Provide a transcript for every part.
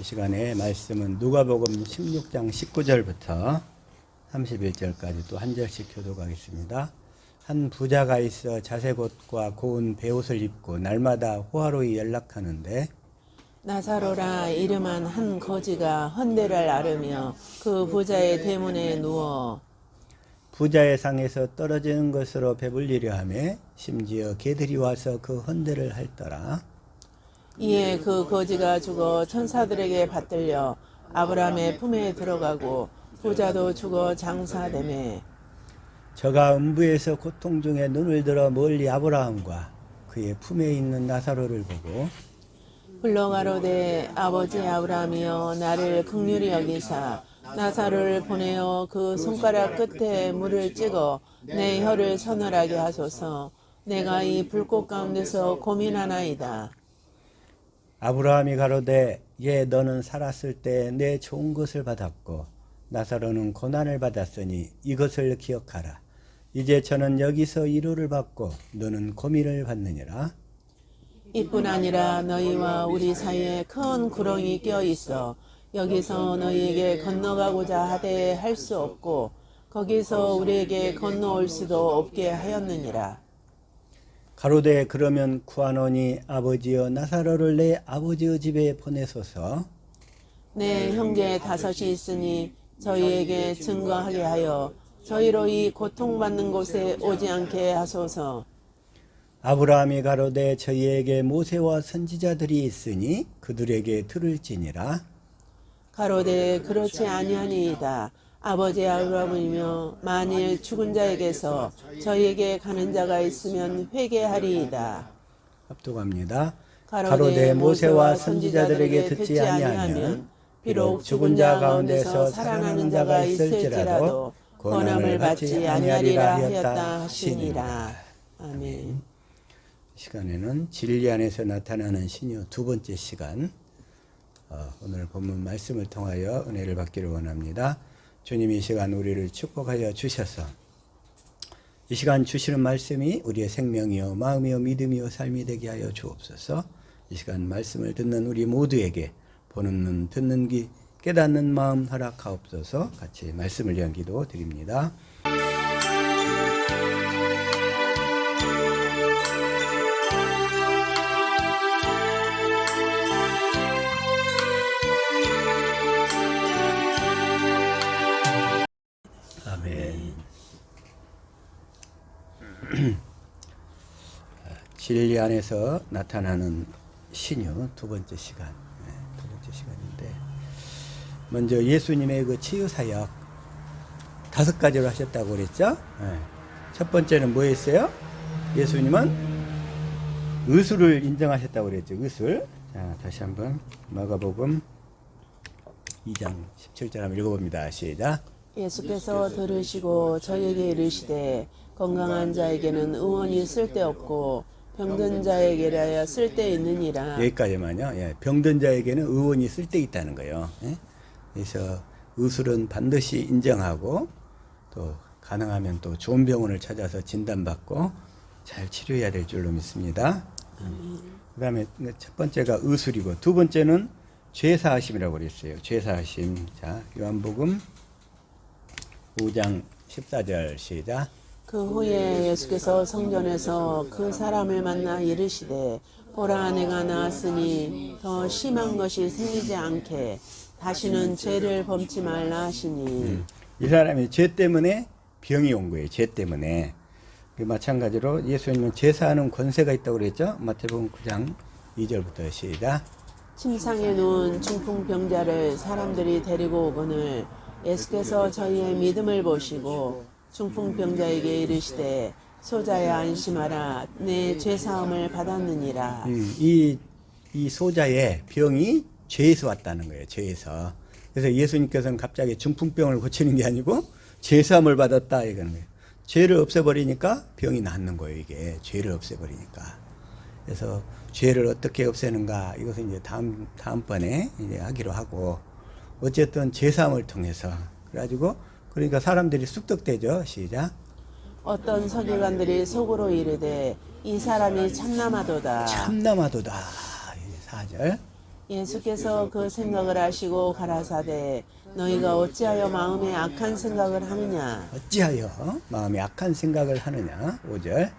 이 시간에 말씀은 누가복음 16장 19절부터 31절까지 또 한 절씩 교독하겠습니다. 한 부자가 있어 자색옷과 고운 베옷을 입고 날마다 호화로이 연락하는데 나사로라 이름한 한 거지가 헌대를 앓으며 그 부자의 대문에 누워 부자의 상에서 떨어지는 것으로 배불리려 하며 심지어 개들이 와서 그 헌대를 핥더라. 이에 그 거지가 죽어 천사들에게 받들려 아브라함의 품에 들어가고 부자도 죽어 장사되매 저가 음부에서 고통 중에 눈을 들어 멀리 아브라함과 그의 품에 있는 나사로를 보고 불러 가로되 아버지 아브라함이여 나를 긍휼히 여기사 나사로를 보내어 그 손가락 끝에 물을 찍어 내 혀를 서늘하게 하소서. 내가 이 불꽃 가운데서 고민하나이다. 아브라함이 가로되 예 너는 살았을 때 내 좋은 것을 받았고 나사로는 고난을 받았으니 이것을 기억하라. 이제 저는 여기서 위로를 받고 너는 고민을 받느니라. 이뿐 아니라 너희와 우리 사이에 큰 구렁이 껴 있어 여기서 너희에게 건너가고자 하되 할 수 없고 거기서 우리에게 건너올 수도 없게 하였느니라. 가로되 그러면 구하노니 아버지여 나사로를 내 아버지의 집에 보내소서. 내 형제 다섯이 있으니 저희에게 증거하게 하여 저희로 이 고통받는 곳에 오지 않게 하소서. 아브라함이 가로되 저희에게 모세와 선지자들이 있으니 그들에게 들을지니라. 가로되 그렇지 아니하니이다. 아버지 아브라함이며 만일 죽은 자에게서 저희에게 가는 자가 있으면 회개하리이다. 합독합니다. 가로되 모세와 선지자들에게 듣지 아니하면 비록 죽은 자 가운데서 살아나는 자가 있을지라도 권함을 받지 아니하리라 하였다 하시니라. 아멘. 이 시간에는 진리 안에서 나타나는 신유 두 번째 시간, 오늘 본문 말씀을 통하여 은혜를 받기를 원합니다. 주님이 이 시간 우리를 축복하여 주셔서 이 시간 주시는 말씀이 우리의 생명이요 마음이요 믿음이요 삶이 되게 하여 주옵소서. 이 시간 말씀을 듣는 우리 모두에게 보는 눈 듣는 귀 깨닫는 마음 허락하옵소서. 같이 말씀을 위한 기도 드립니다. 아멘. 진리 안에서 나타나는 신유 두 번째 시간, 두 번째 시간인데 먼저 예수님의 그 치유 사역 5가지로 하셨다고 그랬죠? 첫 번째는 뭐였어요? 예수님은 의술을 인정하셨다고 그랬죠. 의술. 자, 다시 한번 마가복음 2장 17절 한번 읽어봅니다. 시작. 예수께서 들으시고 저에게 이르시되 건강한 자에게는 의원이 쓸데없고 병든 자에게라야 쓸데있느니라. 여기까지만요. 예, 병든 자에게는 의원이 쓸데있다는 거예요. 예? 그래서 의술은 반드시 인정하고 또 가능하면 또 좋은 병원을 찾아서 진단받고 잘 치료해야 될 줄로 믿습니다. 그 다음에 첫 번째가 의술이고 두 번째는 죄사하심이라고 그랬어요. 죄사하심. 자, 요한복음 5장 14절 시작. 그 후에 예수께서 성전에서 그 사람을 만나 이르시되 보라 내가 나았으니 더 심한 것이 생기지 않게 다시는 죄를 범치 말라 하시니. 이 사람이 죄 때문에 병이 온 거예요. 죄 때문에. 마찬가지로 예수님은 제사하는 권세가 있다고 그랬죠. 마태복음 9장 2절부터 시작. 침상에 누운 중풍병자를 사람들이 데리고 오거늘 예수께서 저희의 믿음을 보시고 중풍병자에게 이르시되 소자야 안심하라 내 죄사함을 받았느니라. 이 소자의 병이 죄에서 왔다는 거예요. 죄에서. 그래서 예수님께서는 갑자기 중풍병을 고치는 게 아니고 죄사함을 받았다 이거는 거예요. 죄를 없애버리니까 병이 낫는 거예요. 이게 죄를 없애버리니까. 그래서 죄를 어떻게 없애는가 이것은 이제 다음번에 이제 하기로 하고, 어쨌든 제사함을 통해서 그래가지고 그러니까 사람들이 쑥덕대죠. 시작. 어떤 서기관들이 속으로 이르되 이 사람이 참남하도다. 참남하도다. 4절. 예수께서 그 생각을 하시고 가라사대 너희가 어찌하여 마음에 악한 생각을 하느냐. 어찌하여 마음에 악한 생각을 하느냐. 5절.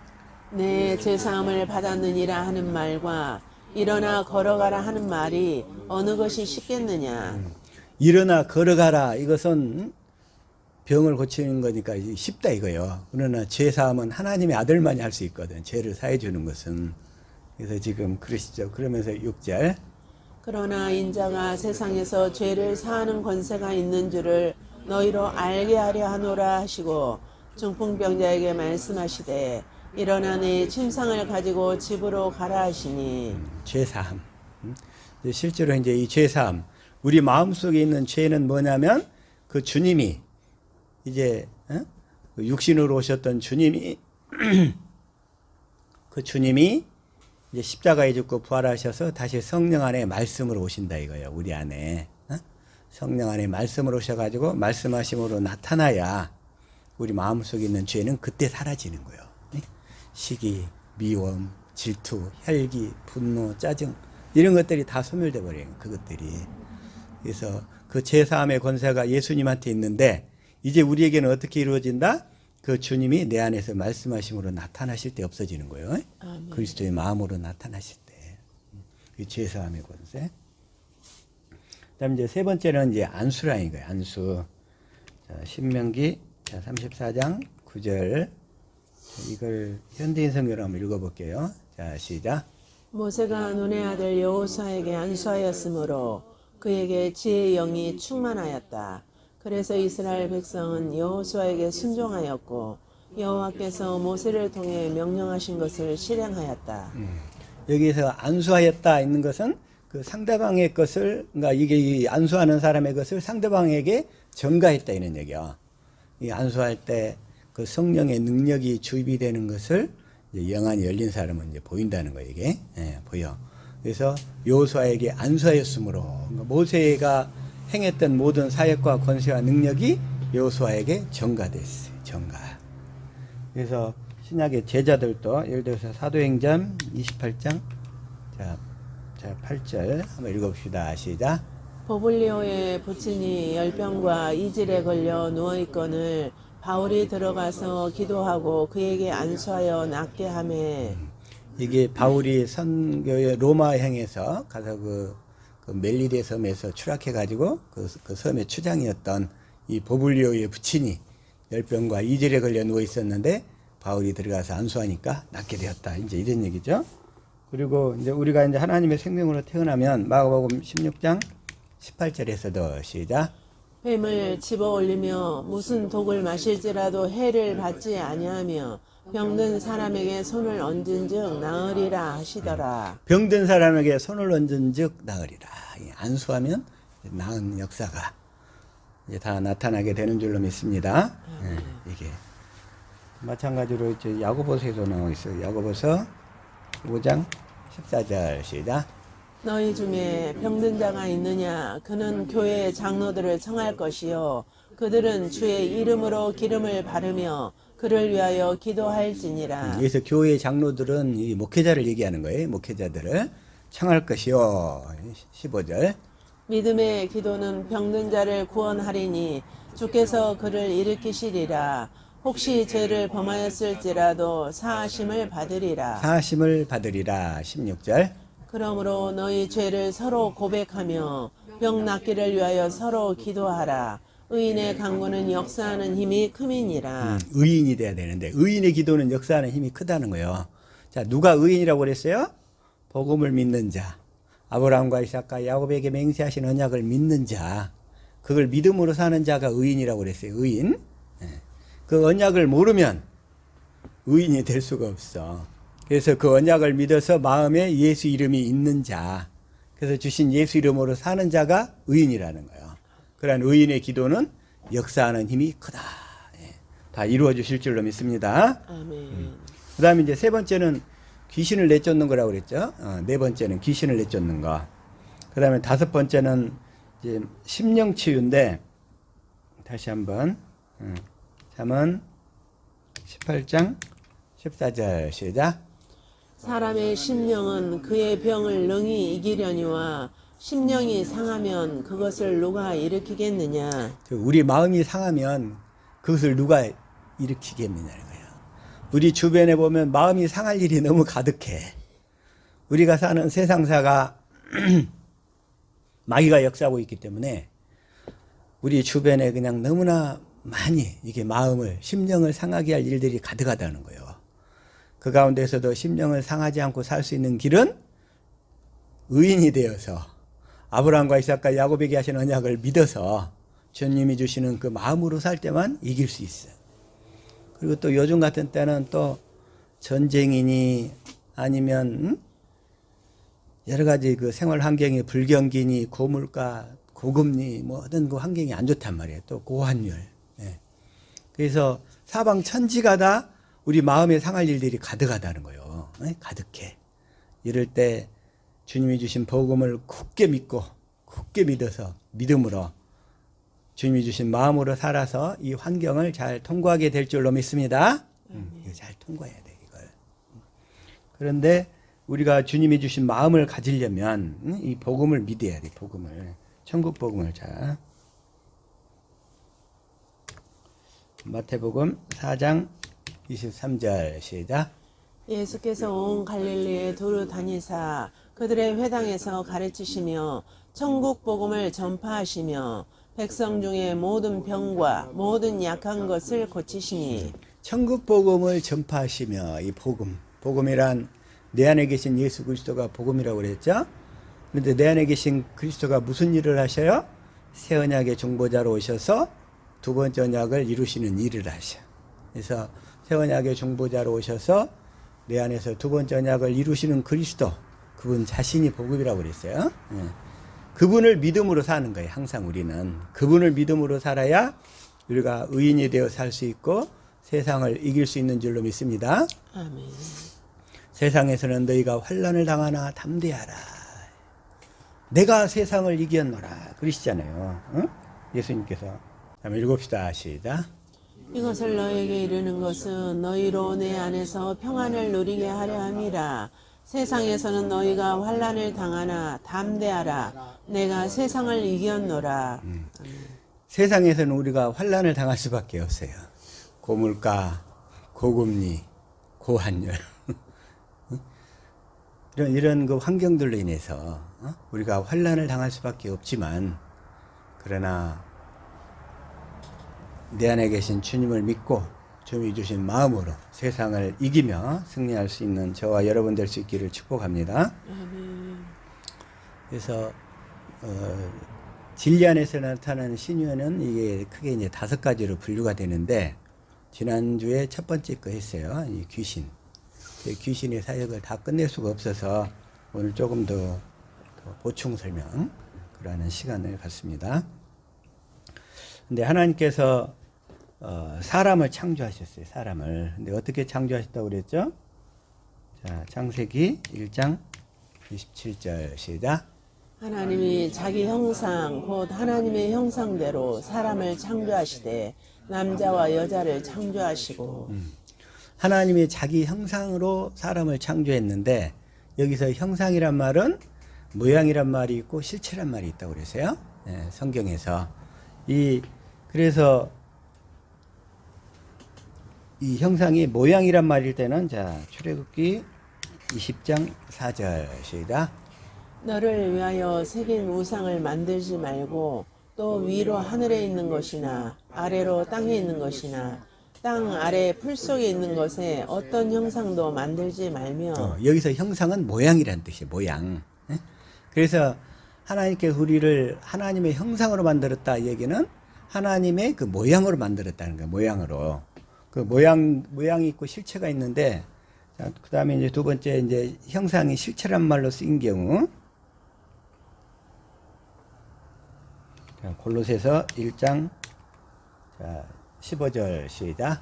내 제사함을 받았느니라 하는 말과 일어나 걸어가라 하는 말이 어느 것이 쉽겠느냐. 일어나 걸어가라. 이것은 병을 고치는 거니까 쉽다 이거요. 그러나 죄사함은 하나님의 아들만이 할 수 있거든. 죄를 사해 주는 것은. 그래서 지금 그러시죠. 그러면서 6절. 그러나 인자가 세상에서 죄를 사하는 권세가 있는 줄을 너희로 알게 하려 하노라 하시고 중풍병자에게 말씀하시되 일어나 네 침상을 가지고 집으로 가라 하시니. 죄사함. 실제로 이제 이 죄사함, 우리 마음속에 있는 죄는 뭐냐면 그 주님이 이제 그 육신으로 오셨던 주님이 그 주님이 이제 십자가에 죽고 부활하셔서 다시 성령 안에 말씀으로 오신다 이거예요. 우리 안에 성령 안에 말씀으로 오셔가지고 말씀하심으로 나타나야 우리 마음속에 있는 죄는 그때 사라지는 거예요. 시기, 미움, 질투, 혈기, 분노, 짜증 이런 것들이 다 소멸돼 버려요. 그것들이. 그래서 그 죄사함의 권세가 예수님한테 있는데 이제 우리에게는 어떻게 이루어진다? 그 주님이 내 안에서 말씀하심으로 나타나실 때 없어지는 거예요. 아멘. 그리스도의 마음으로 나타나실 때. 이 죄사함의 권세. 그다음 이제 세 번째는 이제 안수라는 거예요. 안수. 자, 신명기 34장 9절. 이걸 현대인 성경으로 한번 읽어볼게요. 자, 시작. 모세가 눈의 아들 여호수아에게 안수하였으므로 그에게 지혜의 영이 충만하였다. 그래서 이스라엘 백성은 여호수아에게 순종하였고 여호와께서 모세를 통해 명령하신 것을 실행하였다. 여기서 안수하였다 있는 것은 그 상대방의 것을, 그러니까 이게 이 안수하는 사람의 것을 상대방에게 전가했다 이런 얘기야. 이 안수할 때 그 성령의 능력이 주입이 되는 것을 이제 영안이 열린 사람은 이제 보인다는 거예요. 이게 보여. 그래서 여호수아에게 안수하였으므로, 그러니까 모세가 행했던 모든 사역과 권세와 능력이 여호수아에게 전가됐어요. 전가. 그래서 신약의 제자들도 예를 들어서 사도행전 28장 자 8절 한번 읽어봅시다. 시작. 보블리오의 부친이 열병과 이질에 걸려 누워있거늘 바울이 들어가서 기도하고 그에게 안수하여 낫게 하매. 이게 바울이 선교의 로마행에서 가서 그 멜리데 섬에서 추락해가지고 그 섬의 추장이었던 이 보블리오의 부친이 열병과 이질에 걸려 누워 있었는데 바울이 들어가서 안수하니까 낫게 되었다. 이제 이런 얘기죠. 그리고 이제 우리가 이제 하나님의 생명으로 태어나면 마가복음 16장 18절에서도 시작. 뱀을 집어 올리며 무슨 독을 마실지라도 해를 받지 아니하며 병든 사람에게 손을 얹은즉 나으리라 하시더라. 병든 사람에게 손을 얹은즉 나으리라. 안수하면 나은 역사가 이제 다 나타나게 되는 줄로 믿습니다. 이게 마찬가지로 이제 야고보서에도 나와 있어요. 야고보서 5장 14절 시작. 너희 중에 병든 자가 있느냐? 그는 교회의 장로들을 청할 것이요 그들은 주의 이름으로 기름을 바르며 그를 위하여 기도할지니라. 여기서 교회 장로들은 이 목회자를 얘기하는 거예요. 목회자들을 청할 것이요. 15절. 믿음의 기도는 병든 자를 구원하리니 주께서 그를 일으키시리라. 혹시 죄를 범하였을지라도 사하심을 받으리라. 사하심을 받으리라. 16절. 그러므로 너희 죄를 서로 고백하며 병 낫기를 위하여 서로 기도하라. 의인의 간구는 역사하는 힘이 큼이니라. 의인이 돼야 되는데 의인의 기도는 역사하는 힘이 크다는 거예요. 자, 누가 의인이라고 그랬어요? 복음을 믿는 자. 아브라함과 이삭과 야곱에게 맹세하신 언약을 믿는 자. 그걸 믿음으로 사는 자가 의인이라고 그랬어요. 의인. 그 언약을 모르면 의인이 될 수가 없어. 그래서 그 언약을 믿어서 마음에 예수 이름이 있는 자, 그래서 주신 예수 이름으로 사는 자가 의인이라는 거예요. 그러한 의인의 기도는 역사하는 힘이 크다. 다 이루어 주실 줄로 믿습니다. 아멘. 그 다음에 이제 세 번째는 귀신을 내쫓는 거라고 그랬죠. 네 번째는 귀신을 내쫓는 거. 그 다음에 다섯 번째는 이제 심령치유인데, 다시 한번 잠언 18장 14절 시작. 사람의 심령은 그의 병을 능히 이기려니와 심령이 상하면 그것을 누가 일으키겠느냐? 우리 마음이 상하면 그것을 누가 일으키겠느냐는 거예요. 우리 주변에 보면 마음이 상할 일이 너무 가득해. 우리가 사는 세상사가 마귀가 역사하고 있기 때문에 우리 주변에 그냥 너무나 많이 이게 마음을, 심령을 상하게 할 일들이 가득하다는 거예요. 그 가운데서도 심령을 상하지 않고 살 수 있는 길은 의인이 되어서 아브라함과 이삭과 야곱에게 하신 언약을 믿어서 주님이 주시는 그 마음으로 살 때만 이길 수 있어요. 그리고 또 요즘 같은 때는 또 전쟁이니 아니면 여러 가지 그 생활 환경이 불경기니 고물가 고금리 모든 그 환경이 안 좋단 말이에요. 또 고환율. 예. 그래서 사방 천지가 다 우리 마음에 상할 일들이 가득하다는 거예요. 예? 가득해. 이럴 때 주님이 주신 복음을 굳게 믿고 굳게 믿어서 믿음으로 주님이 주신 마음으로 살아서 이 환경을 잘 통과하게 될 줄로 믿습니다. 이거 잘 통과해야 돼 이걸. 그런데 우리가 주님이 주신 마음을 가지려면 이 복음을 믿어야 돼. 복음을. 천국 복음을. 자, 마태복음 4장 23절 시작. 예수께서 온 갈릴리에 두루 다니사 그들의 회당에서 가르치시며 천국 복음을 전파하시며 백성 중에 모든 병과 모든 약한 것을 고치시니. 천국 복음을 전파하시며 이 복음이란 내 안에 계신 예수 그리스도가 복음이라고 그랬죠. 그런데 내 안에 계신 그리스도가 무슨 일을 하셔요? 새 언약의 중보자로 오셔서 두 번째 언약을 이루시는 일을 하셔. 그래서 새 언약의 중보자로 오셔서 내 안에서 두 번째 언약을 이루시는 그리스도, 그분 자신이 복음이라고 그랬어요. 그분을 믿음으로 사는 거예요. 항상 우리는 그분을 믿음으로 살아야 우리가 의인이 되어 살 수 있고 세상을 이길 수 있는 줄로 믿습니다. 아멘. 세상에서는 너희가 환난을 당하나 담대하라. 내가 세상을 이겼노라 그러시잖아요. 응? 예수님께서. 한번 읽읍시다. 시작. 이것을 너에게 이르는 것은 너희로 내 안에서 평안을 누리게 하려 함이라. 세상에서는 너희가 환난을 당하나 담대하라. 내가 세상을 이겼노라. 세상에서는 우리가 환난을 당할 수밖에 없어요. 고물가, 고금리, 고환율 이런 그 환경들로 인해서 우리가 환난을 당할 수밖에 없지만, 그러나 내 안에 계신 주님을 믿고 주님이 주신 마음으로 세상을 이기며 승리할 수 있는 저와 여러분 될 수 있기를 축복합니다. 그래서 진리 안에서 나타나는 신유는 이게 크게 이제 5가지로 분류가 되는데, 지난주에 첫 번째 거 했어요. 이 귀신. 귀신의 사역을 다 끝낼 수가 없어서 오늘 조금 더 보충 설명 그러는 시간을 갖습니다. 근데 하나님께서 사람을 창조하셨어요. 사람을. 근데 어떻게 창조하셨다고 그랬죠? 자, 창세기 1장 27절 시작. 하나님이 자기 형상 곧 하나님의 형상대로 사람을 창조하시되 남자와 여자를 창조하시고. 하나님이 자기 형상으로 사람을 창조했는데, 여기서 형상이란 말은 모양이란 말이 있고 실체란 말이 있다고 그러세요. 네, 성경에서. 그래서 이 형상이 모양이란 말일 때는, 자, 출애굽기 20장 4절 시작. 너를 위하여 새긴 우상을 만들지 말고 또 위로 하늘에 있는 것이나 아래로 땅에 있는 것이나 땅 아래 풀 속에 있는 것에 어떤 형상도 만들지 말며. 여기서 형상은 모양이란 뜻이에요. 모양. 네? 그래서 하나님께 우리를 하나님의 형상으로 만들었다 이 얘기는 하나님의 그 모양으로 만들었다는 거예요. 모양으로. 그 모양이 있고 실체가 있는데, 자, 그 다음에 이제 두 번째, 이제 형상이 실체란 말로 쓰인 경우, 자, 골로새서 1장 15절 시작.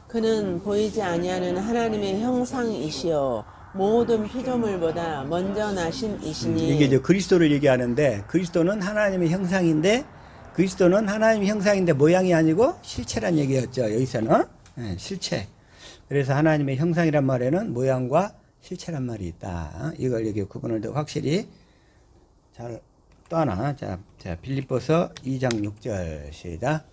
그는 보이지 아니하는 하나님의 형상이시여 모든 피조물보다 먼저 나신 이시니. 이게 이제 그리스도를 얘기하는데, 그리스도는 하나님의 형상인데, 그리스도는 하나님의 형상인데 모양이 아니고 실체란 얘기였죠. 여기서는 네, 실체. 그래서 하나님의 형상이란 말에는 모양과 실체란 말이 있다. 이걸 여기 구분을 더 확실히 잘 또 하나. 자, 빌립보서 2장 6절 시작.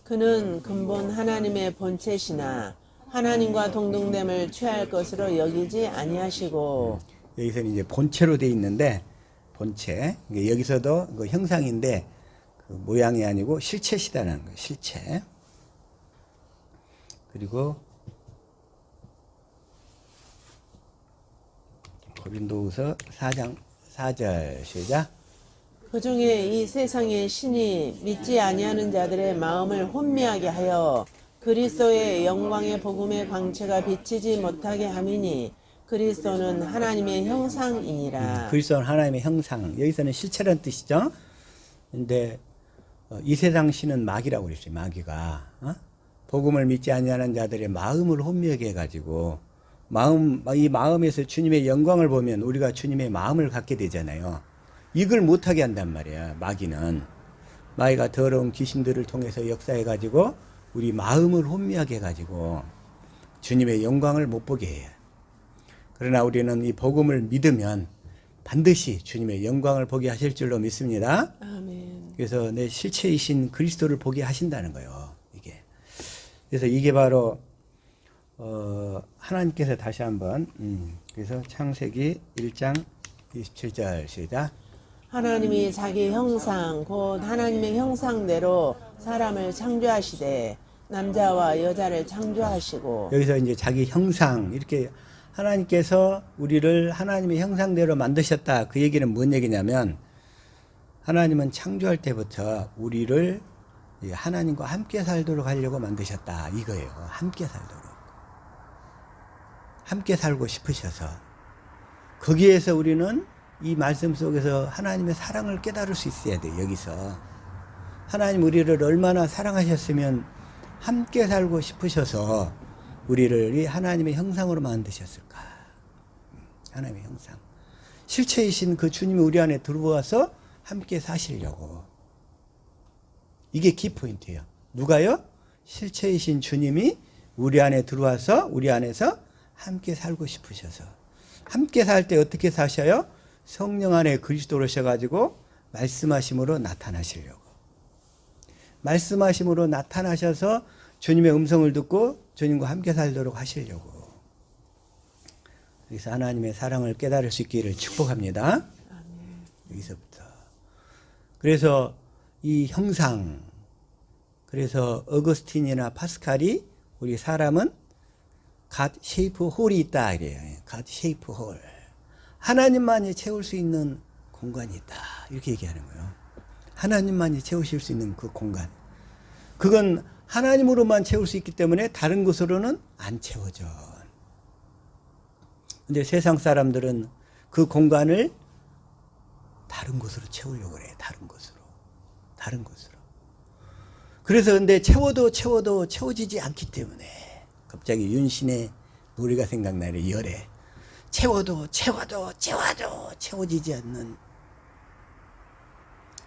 그는 근본 하나님의 본체시나 하나님과 동등됨을 취할 것으로 여기지 아니하시고. 여기서는 이제 본체로 돼 있는데, 본체. 여기서도 그 형상인데 그 모양이 아니고 실체시다는 거예요. 실체. 그리고 고린도후서 4장 4절 시작. 그 중에 이 세상의 신이 믿지 아니하는 자들의 마음을 혼미하게 하여 그리스도의 영광의 복음의 광채가 비치지 못하게 함이니 그리스도는 하나님의 형상이니라. 그리스도는 하나님의 형상. 여기서는 실체라는 뜻이죠. 근데 이 세상 신은 마귀라고 그랬어요. 마귀가 복음을 믿지 아니하는 자들의 마음을 혼미하게 해가지고 이 마음에서 주님의 영광을 보면 우리가 주님의 마음을 갖게 되잖아요. 이걸 못하게 한단 말이야. 마귀가 더러운 귀신들을 통해서 역사해가지고 우리 마음을 혼미하게 해가지고 주님의 영광을 못 보게 해요. 그러나 우리는 이 복음을 믿으면 반드시 주님의 영광을 보게 하실 줄로 믿습니다. 아멘. 그래서 내 실체이신 그리스도를 보게 하신다는 거예요. 이게. 그래서 이게 바로 하나님께서 다시 한번 그래서 창세기 1장 27절 시작. 하나님이 자기 형상 곧 하나님의 형상대로 사람을 창조하시되 남자와 여자를 창조하시고. 여기서 이제 자기 형상 이렇게 하나님께서 우리를 하나님의 형상대로 만드셨다. 그 얘기는 뭔 얘기냐면 하나님은 창조할 때부터 우리를 하나님과 함께 살도록 하려고 만드셨다. 이거예요. 함께 살도록. 함께 살고 싶으셔서. 거기에서 우리는 이 말씀 속에서 하나님의 사랑을 깨달을 수 있어야 돼요. 여기서. 하나님 우리를 얼마나 사랑하셨으면 함께 살고 싶으셔서 우리를 이 하나님의 형상으로 만드셨을까. 하나님의 형상. 실체이신 그 주님이 우리 안에 들어와서 함께 사시려고. 이게 키포인트예요. 누가요? 실체이신 주님이 우리 안에 들어와서 우리 안에서 함께 살고 싶으셔서. 함께 살 때 어떻게 사셔요? 성령 안에 그리스도로 오셔가지고 말씀하심으로 나타나시려고. 말씀하심으로 나타나셔서 주님의 음성을 듣고 주님과 함께 살도록 하시려고. 그래서 하나님의 사랑을 깨달을 수 있기를 축복합니다. 여기서부터. 그래서 이 형상, 그래서 어거스틴이나 파스칼이 우리 사람은 God shape 홀이 있다 이래요. God shape 홀. 하나님만이 채울 수 있는 공간이 있다. 이렇게 얘기하는 거예요. 하나님만이 채우실 수 있는 그 공간. 그건 하나님으로만 채울 수 있기 때문에 다른 곳으로는 안 채워져. 근데 세상 사람들은 그 공간을 다른 곳으로 채우려고 그래요. 다른 곳으로. 그래서 근데 채워도 채워지지 않기 때문에 갑자기 윤신의 노래가 생각나네. 열애. 채워도 채워지지 않는.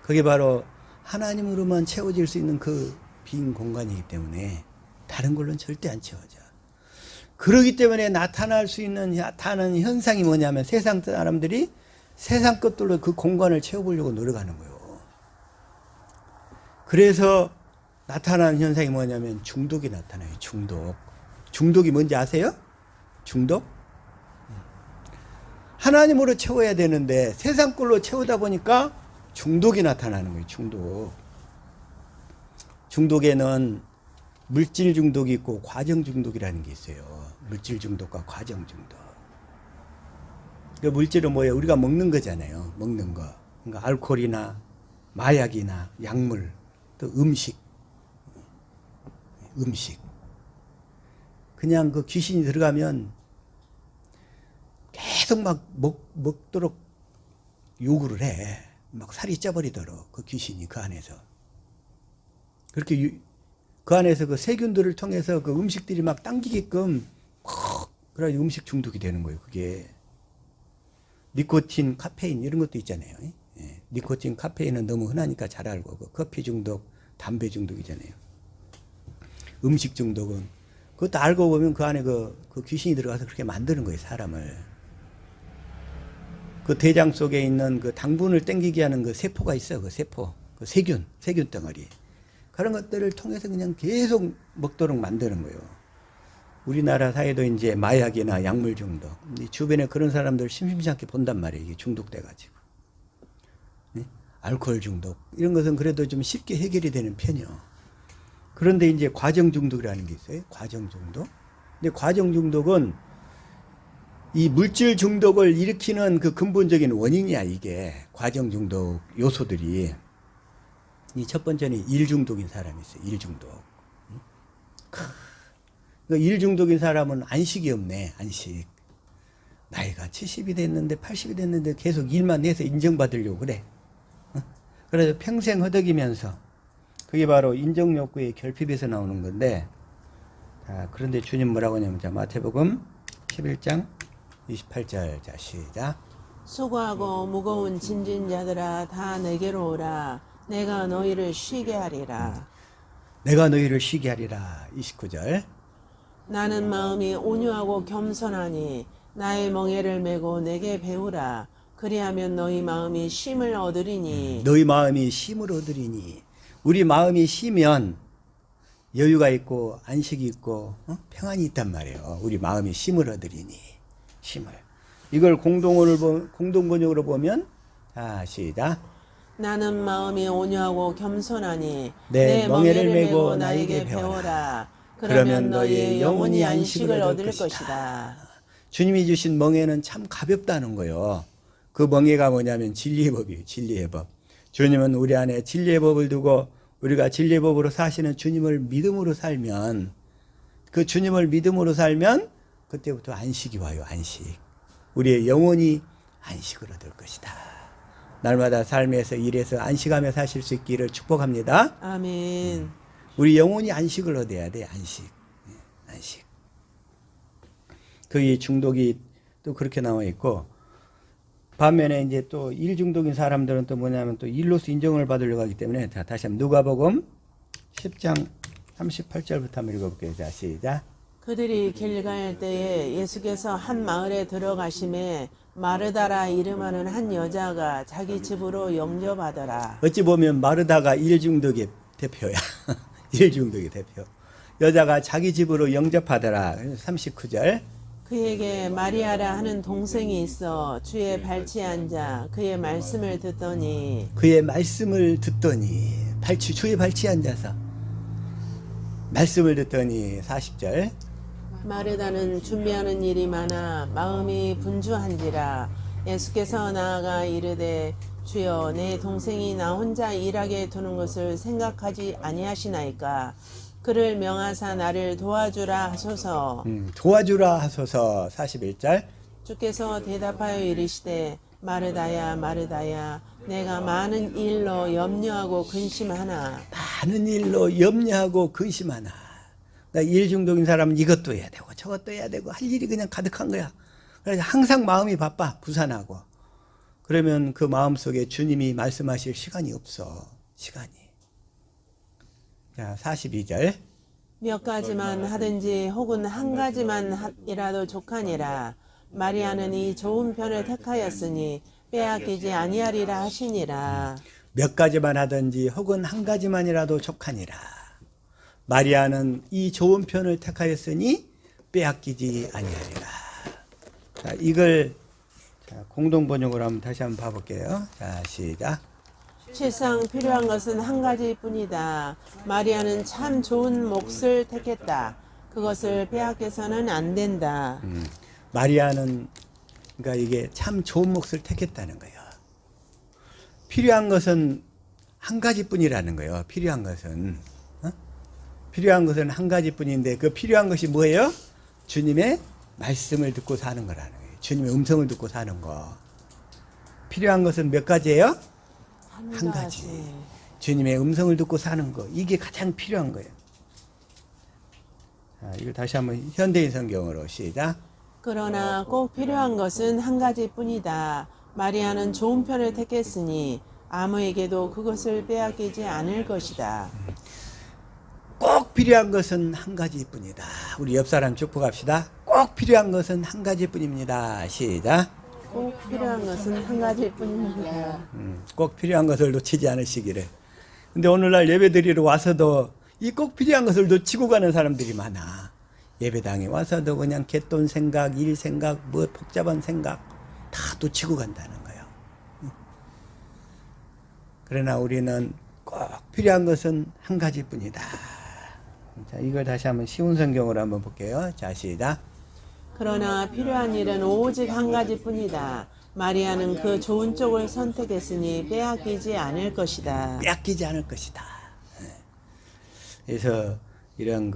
그게 바로 하나님으로만 채워질 수 있는 그 빈 공간이기 때문에 다른 걸로는 절대 안 채워져. 그러기 때문에 나타나는 현상이 뭐냐면 세상 사람들이 세상 것들로 그 공간을 채워보려고 노력하는 거예요. 그래서 나타나는 현상이 뭐냐면 중독이 나타나요. 중독이 뭔지 아세요? 중독? 하나님으로 채워야 되는데 세상 걸로 채우다 보니까 중독이 나타나는 거예요. 중독에는 물질 중독이 있고 과정 중독이라는 게 있어요. 물질 중독과 과정 중독. 그 물질은 뭐예요? 우리가 먹는 거잖아요. 먹는 거. 그러니까 알코올이나 마약이나 약물, 또 음식. 그냥 그 귀신이 들어가면 계속 막 먹도록 요구를 해. 막 살이 쪄버리도록 그 귀신이 그 안에서. 그렇게 그 안에서 그 세균들을 통해서 그 음식들이 막 당기게끔 그래 음식 중독이 되는 거예요. 그게 니코틴, 카페인 이런 것도 있잖아요. 예. 니코틴, 카페인은 너무 흔하니까 잘 알고 그 커피 중독, 담배 중독이잖아요. 음식 중독은 그것도 알고 보면 그 안에 그 귀신이 들어가서 그렇게 만드는 거예요. 사람을. 그 대장 속에 있는 그 당분을 땡기게 하는 그 세포가 있어요. 그 세포, 그 세균 덩어리. 그런 것들을 통해서 그냥 계속 먹도록 만드는 거예요. 우리나라 사회도 이제 마약이나 약물 중독, 주변에 그런 사람들 심심치 않게 본단 말이에요. 이게 중독돼가지고. 네? 알코올 중독 이런 것은 그래도 좀 쉽게 해결이 되는 편이요. 그런데 이제 과정 중독이라는 게 있어요. 과정 중독. 근데 과정 중독은 이 물질 중독을 일으키는 그 근본적인 원인이야. 이게 과정 중독 요소들이. 이 첫 번째는 일 중독인 사람이 있어요. 일 중독. 일 중독인 사람은 안식이 없네. 안식. 나이가 70이 됐는데 80이 됐는데 계속 일만 해서 인정받으려고 그래. 그래서 평생 허덕이면서 그게 바로 인정욕구의 결핍에서 나오는 건데, 자, 그런데 주님 뭐라고 하냐면, 자, 마태복음 11장 28절. 자, 시작. 수고하고 무거운 짐진 자들아 다 내게로 오라. 내가 너희를 쉬게 하리라. 내가 너희를 쉬게 하리라. 29절. 나는 마음이 온유하고 겸손하니 나의 멍에를 메고 내게 배우라. 그리하면 너희 마음이 쉼을 얻으리니. 너희 마음이 쉼을 얻으리니. 우리 마음이 쉬면 여유가 있고 안식이 있고 평안이 있단 말이에요. 우리 마음이 쉼을 얻으리니. 쉼을. 이걸 공동번역으로 보면, 자, 시작. 나는 마음이 온유하고 겸손하니 내 내 멍에를 멍에를 메고 메고 나에게 나에게 배워라. 배워라. 그러면 그러면 너희의 너희의 영혼이 영혼이 안식을 안식을 얻을 얻을 것이다. 것이다. 주님이 주신 멍에는 참 가볍다는 거예요. 그 멍에가 뭐냐면 진리의 법이에요. 진리의 법. 주님은 우리 안에 진리의 법을 두고 우리가 진리의 법으로 사시는 주님을 믿음으로 살면, 그 주님을 믿음으로 살면 그때부터 안식이 와요. 안식. 우리의 영혼이 안식을 얻을 것이다. 날마다 삶에서 일에서 안식하며 사실 수 있기를 축복합니다. 아멘. 우리 영혼이 안식을 얻어야 돼. 안식. 안식. 그 이 중독이 또 그렇게 나와 있고, 반면에 이제 또 일 중독인 사람들은 또 뭐냐면 또 일로서 인정을 받으려고 하기 때문에, 자, 다시 한번 누가복음 10장 38절부터 한번 읽어볼게요. 자, 시작. 그들이 길 갈 때에 예수께서 한 마을에 들어가심에 마르다라 이름하는 한 여자가 자기 집으로 영접하더라. 어찌 보면 마르다가 일 중독의 대표야. 일 중독의 대표. 여자가 자기 집으로 영접하더라. 39절. 그에게 마리아라 하는 동생이 있어 주의 발치에 앉아 그의 말씀을 듣더니. 그의 말씀을 듣더니, 주의 발치에 앉아서 말씀을 듣더니. 40절. 마르다는 준비하는 일이 많아 마음이 분주한지라. 예수께서 나아가 이르되 주여 내 동생이 나 혼자 일하게 두는 것을 생각하지 아니하시나이까. 그를 명하사 나를 도와주라 하소서. 도와주라 하소서. 41절. 주께서 대답하여 이르시되 마르다야 마르다야 내가 많은 일로 염려하고 근심하나. 많은 일로 염려하고 근심하나. 그러니까 일 중독인 사람은 이것도 해야 되고 저것도 해야 되고 할 일이 그냥 가득한 거야. 그래서 항상 마음이 바빠. 부산하고. 그러면 그 마음속에 주님이 말씀하실 시간이 없어. 시간이. 자, 42절. 몇 가지만 하든지 혹은 한 가지만 이라도 족하니라. 마리아는 이 좋은 편을 택하였으니 빼앗기지 아니하리라 하시니라. 몇 가지만 하든지 혹은 한 가지만이라도 족하니라. 마리아는 이 좋은 편을 택하였으니 빼앗기지 아니하리라. 자, 이걸 공동번역으로 한번 다시 한번 봐볼게요. 자, 시작. 실상 필요한 것은 한 가지뿐이다. 마리아는 참 좋은 몫을 택했다. 그것을 빼앗겨서는 안 된다. 마리아는, 그러니까 이게 참 좋은 몫을 택했다는 거예요. 필요한 것은 한 가지뿐이라는 거예요. 필요한 것은. 필요한 것은 한 가지뿐인데 그 필요한 것이 뭐예요? 주님의 말씀을 듣고 사는 거라는 거예요. 주님의 음성을 듣고 사는 거. 필요한 것은 몇 가지예요? 한 가지. 주님의 음성을 듣고 사는 거. 이게 가장 필요한 거예요. 자, 이거 다시 한번 현대인 성경으로 시작. 그러나 꼭 필요한 것은 한 가지뿐이다. 마리아는 좋은 편을 택했으니 아무에게도 그것을 빼앗기지 않을 것이다. 꼭 필요한 것은 한 가지뿐이다. 우리 옆 사람 축복합시다. 꼭 필요한 것은 한 가지뿐입니다. 시작. 꼭 필요한 것은 한 가지일 뿐입니다. 꼭 필요한 것을 놓치지 않으시기를. 근데 오늘날 예배드리러 와서도 이 꼭 필요한 것을 놓치고 가는 사람들이 많아. 예배당에 와서도 그냥 갯돈 생각, 일 생각, 뭐 복잡한 생각 다 놓치고 간다는 거예요. 그러나 우리는 꼭 필요한 것은 한 가지뿐이다. 자, 이걸 다시 한번 쉬운 성경으로 한번 볼게요. 자, 시작. 그러나 필요한 일은 오직 한 가지뿐이다. 마리아는 그 좋은 쪽을 선택했으니 빼앗기지 않을 것이다. 빼앗기지 않을 것이다. 그래서 이런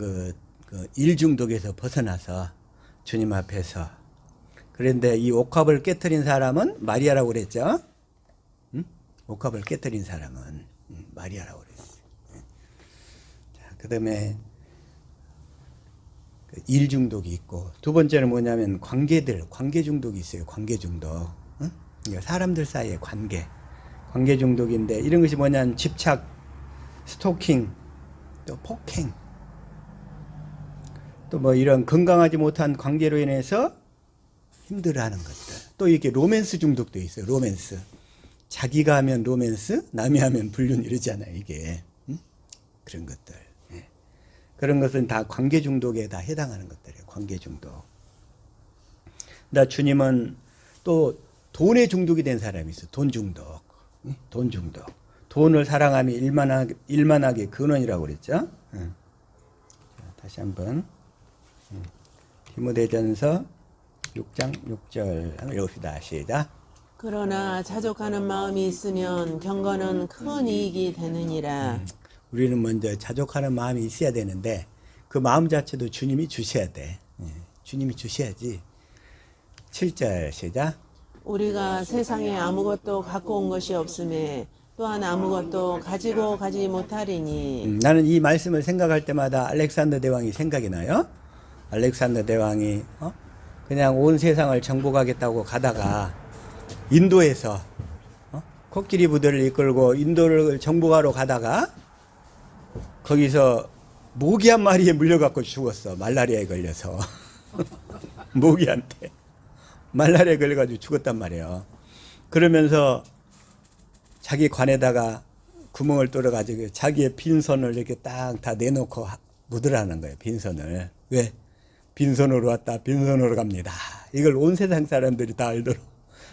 일 중독에서 벗어나서 주님 앞에서, 그런데 이 옥합을 깨뜨린 사람은 마리아라고 그랬죠? 응? 옥합을 깨뜨린 사람은 마리아라고 그랬어요. 자, 그 다음에 일 중독이 있고, 두 번째는 뭐냐면 관계 중독이 있어요. 관계 중독. 응? 그러니까 사람들 사이의 관계 중독인데, 이런 것이 뭐냐면 집착, 스토킹, 또 폭행, 또 뭐 이런 건강하지 못한 관계로 인해서 힘들어하는 것들. 또 이렇게 로맨스 중독도 있어요. 로맨스. 자기가 하면 로맨스, 남이 하면 불륜 이러잖아요. 이게. 응? 그런 것들. 예. 그런 것은 다 관계 중독에 다 해당하는 것들이에요. 관계 중독. 나 주님은 또 돈에 중독이 된 사람이 있어. 돈 중독. 응? 돈 중독. 돈을 사랑함이 일만하게 근원이라고 그랬죠. 응. 자, 다시 한번 디모데전서 6장 6절 한번 읽읍시다. 시작. 그러나 자족하는 마음이 있으면 경건은 큰 이익이 되느니라. 우리는 먼저 자족하는 마음이 있어야 되는데, 그 마음 자체도 주님이 주셔야 돼. 주님이 주셔야지. 7절 시작. 우리가 세상에 아무것도 갖고 온 것이 없음에 또한 아무것도 가지고 가지 못하리니. 나는 이 말씀을 생각할 때마다 알렉산더 대왕이 생각이 나요. 알렉산더 대왕이 그냥 온 세상을 정복하겠다고 가다가 인도에서 코끼리 부대를 이끌고 인도를 정복하러 가다가 거기서 모기 한 마리에 물려갖고 죽었어. 말라리아에 걸려서. 모기한테 말라리아에 걸려가지고 죽었단 말이에요. 그러면서 자기 관에다가 구멍을 뚫어가지고 자기의 빈손을 이렇게 딱 다 내놓고 묻으라는 거예요. 빈손을. 왜? 빈손으로 왔다, 빈손으로 갑니다. 이걸 온 세상 사람들이 다 알도록.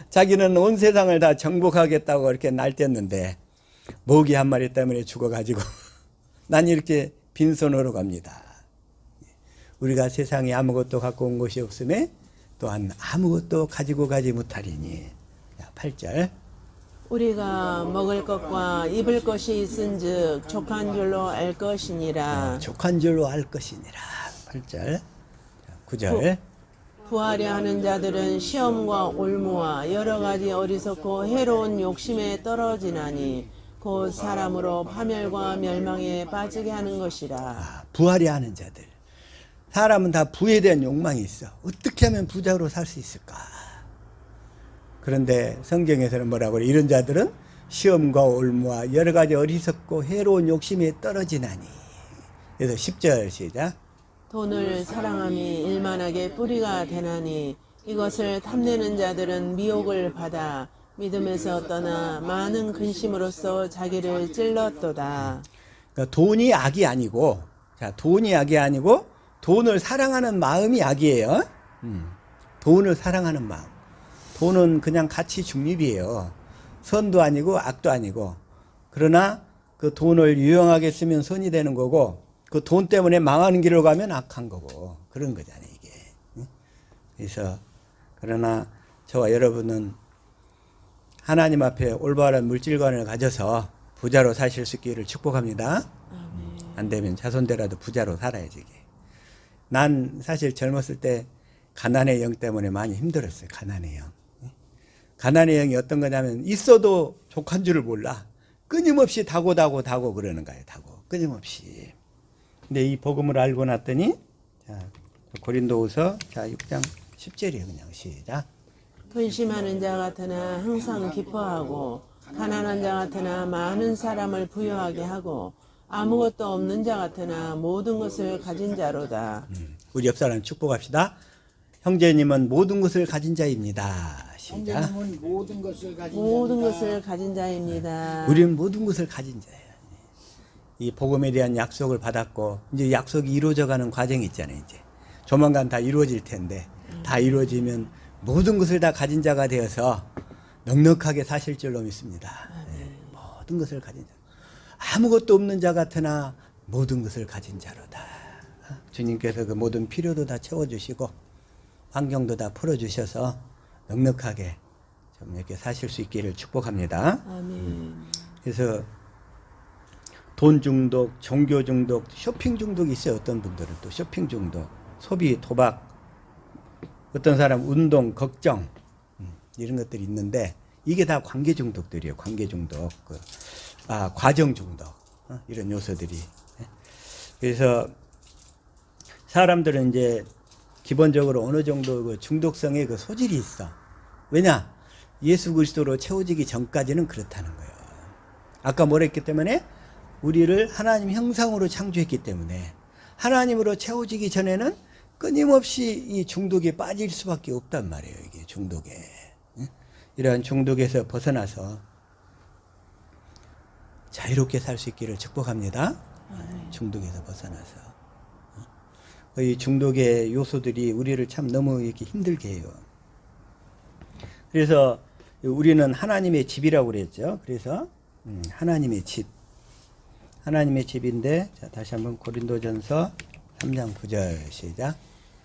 자기는 온 세상을 다 정복하겠다고 이렇게 날뛰었는데 모기 한 마리 때문에 죽어가지고 난 이렇게 빈손으로 갑니다. 우리가 세상에 아무것도 갖고 온 것이 없음에 또한 아무것도 가지고 가지 못하리니. 8절. 우리가 먹을 것과 입을 것이 있은즉 족한 줄로 알 것이니라. 족한 줄로 알 것이니라. 8절. 9절. 부하려 하는 자들은 시험과 올무와 여러 가지 어리석고 해로운 욕심에 떨어지나니 곧 사람으로 파멸과 멸망에 빠지게 하는 것이라. 부하려 하는 자들. 사람은 다 부에 대한 욕망이 있어. 어떻게 하면 부자로 살 수 있을까? 그런데 성경에서는 뭐라고 그래? 이런 자들은 시험과 올무와 여러 가지 어리석고 해로운 욕심에 떨어지나니. 그래서 10절 시작. 돈을 사랑함이 일만하게 뿌리가 되나니 이것을 탐내는 자들은 미혹을 받아 믿음에서 떠나 많은 근심으로써 자기를 찔렀도다. 그러니까 돈이 악이 아니고, 자, 돈이 악이 아니고 돈을 사랑하는 마음이 악이에요. 돈을 사랑하는 마음. 돈은 그냥 가치 중립이에요. 선도 아니고 악도 아니고. 그러나 그 돈을 유용하게 쓰면 선이 되는 거고, 그 돈 때문에 망하는 길을 가면 악한 거고, 그런 거잖아요, 이게. 그래서 그러나 저와 여러분은 하나님 앞에 올바른 물질관을 가져서 부자로 사실 수 있기를 축복합니다. 안 되면 자손대라도 부자로 살아야지. 이게. 난 사실 젊었을 때 가난의 영 때문에 많이 힘들었어요. 가난의 영. 가난의 영이 어떤 거냐면 있어도 족한 줄을 몰라. 끊임없이 다고 그러는 거예요. 다고. 끊임없이. 근데 이 복음을 알고 났더니, 자, 고린도후서 6장 10절이에요. 그냥 시작. 근심하는 자 같으나 항상 기뻐하고 가난한 자 같으나 많은 사람을 부유하게 하고 아무것도 없는 자 같으나 모든 것을 가진 자로다. 우리 옆 사람 축복합시다. 형제님은 모든 것을 가진 자입니다. 시작. 성령님은 모든 것을 가진 모든 자입니다. 것을 가진 자입니다. 우리는 모든 것을 가진 자예요. 이 복음에 대한 약속을 받았고 이제 약속이 이루어져가는 과정이 있잖아요. 이제 조만간 다 이루어질 텐데 다 이루어지면 모든 것을 다 가진 자가 되어서 넉넉하게 사실 줄로 믿습니다. 네, 모든 것을 가진 자. 아무것도 없는 자 같으나 모든 것을 가진 자로다. 주님께서 그 모든 필요도 다 채워주시고 환경도 다 풀어주셔서 넉넉하게 좀 이렇게 사실 수 있기를 축복합니다. 아멘. 그래서 돈 중독, 종교 중독, 쇼핑 중독이 있어요. 어떤 분들은 또 쇼핑 중독, 소비, 도박, 어떤 사람 운동, 걱정 이런 것들이 있는데 이게 다 관계 중독들이에요. 관계 중독, 과정 중독 이런 요소들이. 그래서 사람들은 이제 기본적으로 어느 정도 그 중독성의 그 소질이 있어. 왜냐? 예수 그리스도로 채워지기 전까지는 그렇다는 거예요. 아까 뭐라 했기 때문에 우리를 하나님 형상으로 창조했기 때문에 하나님으로 채워지기 전에는 끊임없이 이 중독에 빠질 수밖에 없단 말이에요. 이게 중독에. 이러한 중독에서 벗어나서 자유롭게 살 수 있기를 축복합니다. 중독에서 벗어나서. 이 중독의 요소들이 우리를 참 너무 이렇게 힘들게 해요. 그래서 우리는 하나님의 집이라고 그랬죠. 그래서 하나님의 집. 하나님의 집인데, 자, 다시 한번 고린도전서 3장 9절 시작.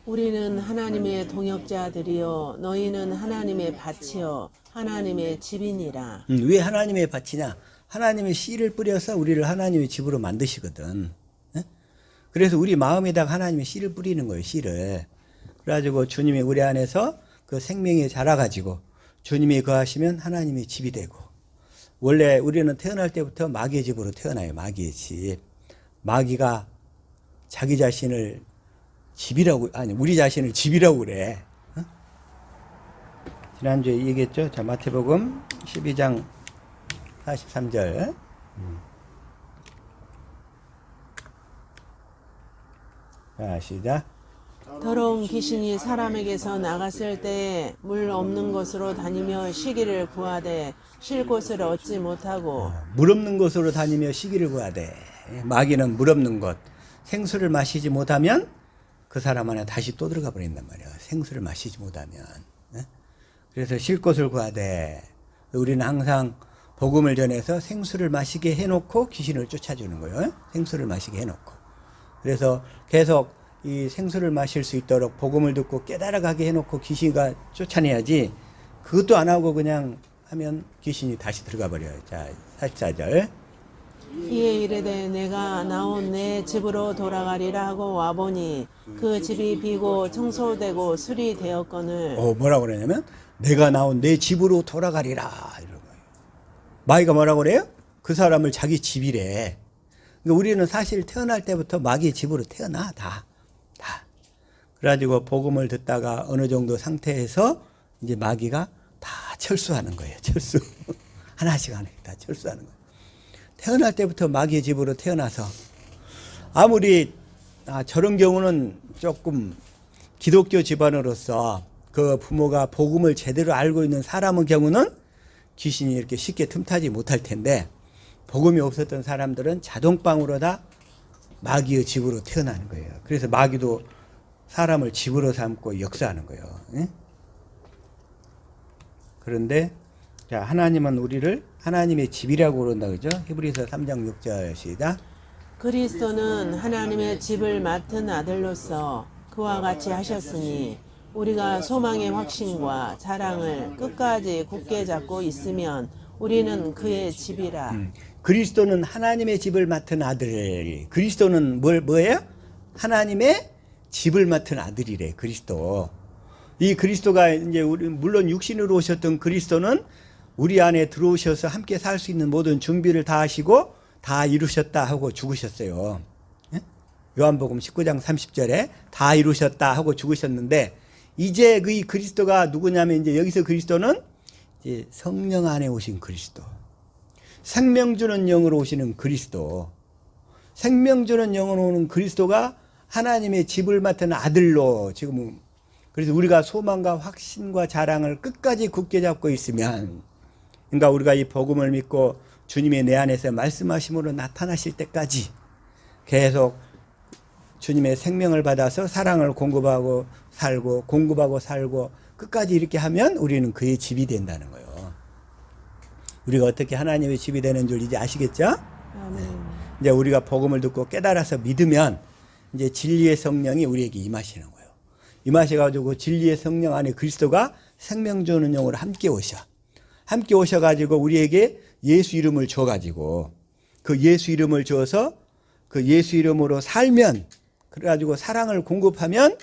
우리는 하나님의 동역자들이요 너희는 하나님의 밭이요 하나님의 집이니라. 왜 하나님의 밭이냐? 하나님의 씨를 뿌려서 우리를 하나님의 집으로 만드시거든. 예? 그래서 우리 마음에다가 하나님의 씨를 뿌리는 거예요. 씨를. 그래가지고 주님이 우리 안에서 그 생명이 자라가지고 주님이 거하시면 하나님의 집이 되고, 원래 우리는 태어날 때부터 마귀의 집으로 태어나요. 마귀의 집. 마귀가 자기 자신을 집이라고, 아니 우리 자신을 집이라고 그래. 어? 지난주에 얘기했죠. 자, 마태복음 12장 43절. 자, 시작. 더러운 귀신이 사람에게서 나갔을 때 물 없는 곳으로 다니며 쉬기를 구하되 쉴 곳을 얻지 못하고. 물 없는 곳으로 다니며 쉬기를 구하되. 마귀는 물 없는 곳, 생수를 마시지 못하면 그 사람 안에 다시 또 들어가 버린단 말이에요. 생수를 마시지 못하면. 그래서 쉴 곳을 구하되, 우리는 항상 복음을 전해서 생수를 마시게 해놓고 귀신을 쫓아주는 거예요. 생수를 마시게 해놓고. 그래서 계속 이 생수를 마실 수 있도록 복음을 듣고 깨달아가게 해놓고 귀신과 쫓아내야지, 그것도 안 하고 그냥 하면 귀신이 다시 들어가 버려요. 자, 44절. 이에 이르되 내가 나온 내 집으로 돌아가리라 하고 와보니 그 집이 비고 청소되고 수리되었거늘. 뭐라고 그러냐면 내가 나온 내 집으로 돌아가리라 이런 거예요. 마귀가 뭐라고 그래요? 그 사람을 자기 집이래. 그러니까 우리는 사실 태어날 때부터 마귀의 집으로 태어나. 다. 그래가지고 복음을 듣다가 어느 정도 상태에서 이제 마귀가 다 철수하는 거예요. 철수. 하나씩 다 철수하는 거예요. 태어날 때부터 마귀의 집으로 태어나서, 아무리 저런 경우는 조금 기독교 집안으로서 그 부모가 복음을 제대로 알고 있는 사람의 경우는 귀신이 이렇게 쉽게 틈타지 못할 텐데, 복음이 없었던 사람들은 자동방으로 다 마귀의 집으로 태어나는 거예요. 그래서 마귀도 사람을 집으로 삼고 역사하는 거예요. 응? 그런데 자, 하나님은 우리를 하나님의 집이라고 그런다 그러죠. 히브리서 3장 6절 시작. 그리스도는 하나님의 집을 맡은 아들로서 그와 같이 하셨으니 우리가 소망의 확신과 자랑을 끝까지 굳게 잡고 있으면 우리는 그의 집이라. 그리스도는 하나님의 집을 맡은 아들. 그리스도는 뭐예요? 하나님의 집을 맡은 아들이래. 그리스도. 이 그리스도가 이제 물론 육신으로 오셨던 그리스도는 우리 안에 들어오셔서 함께 살 수 있는 모든 준비를 다 하시고 다 이루셨다 하고 죽으셨어요. 요한복음 19장 30절에 다 이루셨다 하고 죽으셨는데, 이제 그 그리스도가 누구냐면, 이제 여기서 그리스도는 이제 성령 안에 오신 그리스도, 생명 주는 영으로 오시는 그리스도, 생명 주는 영으로 오는 그리스도가 하나님의 집을 맡은 아들로 지금 그래서 우리가 소망과 확신과 자랑을 끝까지 굳게 잡고 있으면, 그러니까 우리가 이 복음을 믿고 주님이 내 안에서 말씀하심으로 나타나실 때까지 계속 주님의 생명을 받아서 사랑을 공급하고 살고 공급하고 살고 끝까지 이렇게 하면 우리는 그의 집이 된다는 거예요. 우리가 어떻게 하나님의 집이 되는 줄 이제 아시겠죠? 아멘. 이제 우리가 복음을 듣고 깨달아서 믿으면 이제 진리의 성령이 우리에게 임하시는 거예요. 임하셔가지고 진리의 성령 안에 그리스도가 생명 주는 영으로 함께 오셔. 함께 오셔가지고 우리에게 예수 이름을 줘가지고 그 예수 이름을 줘서 그 예수 이름으로 살면, 그래가지고 사랑을 공급하면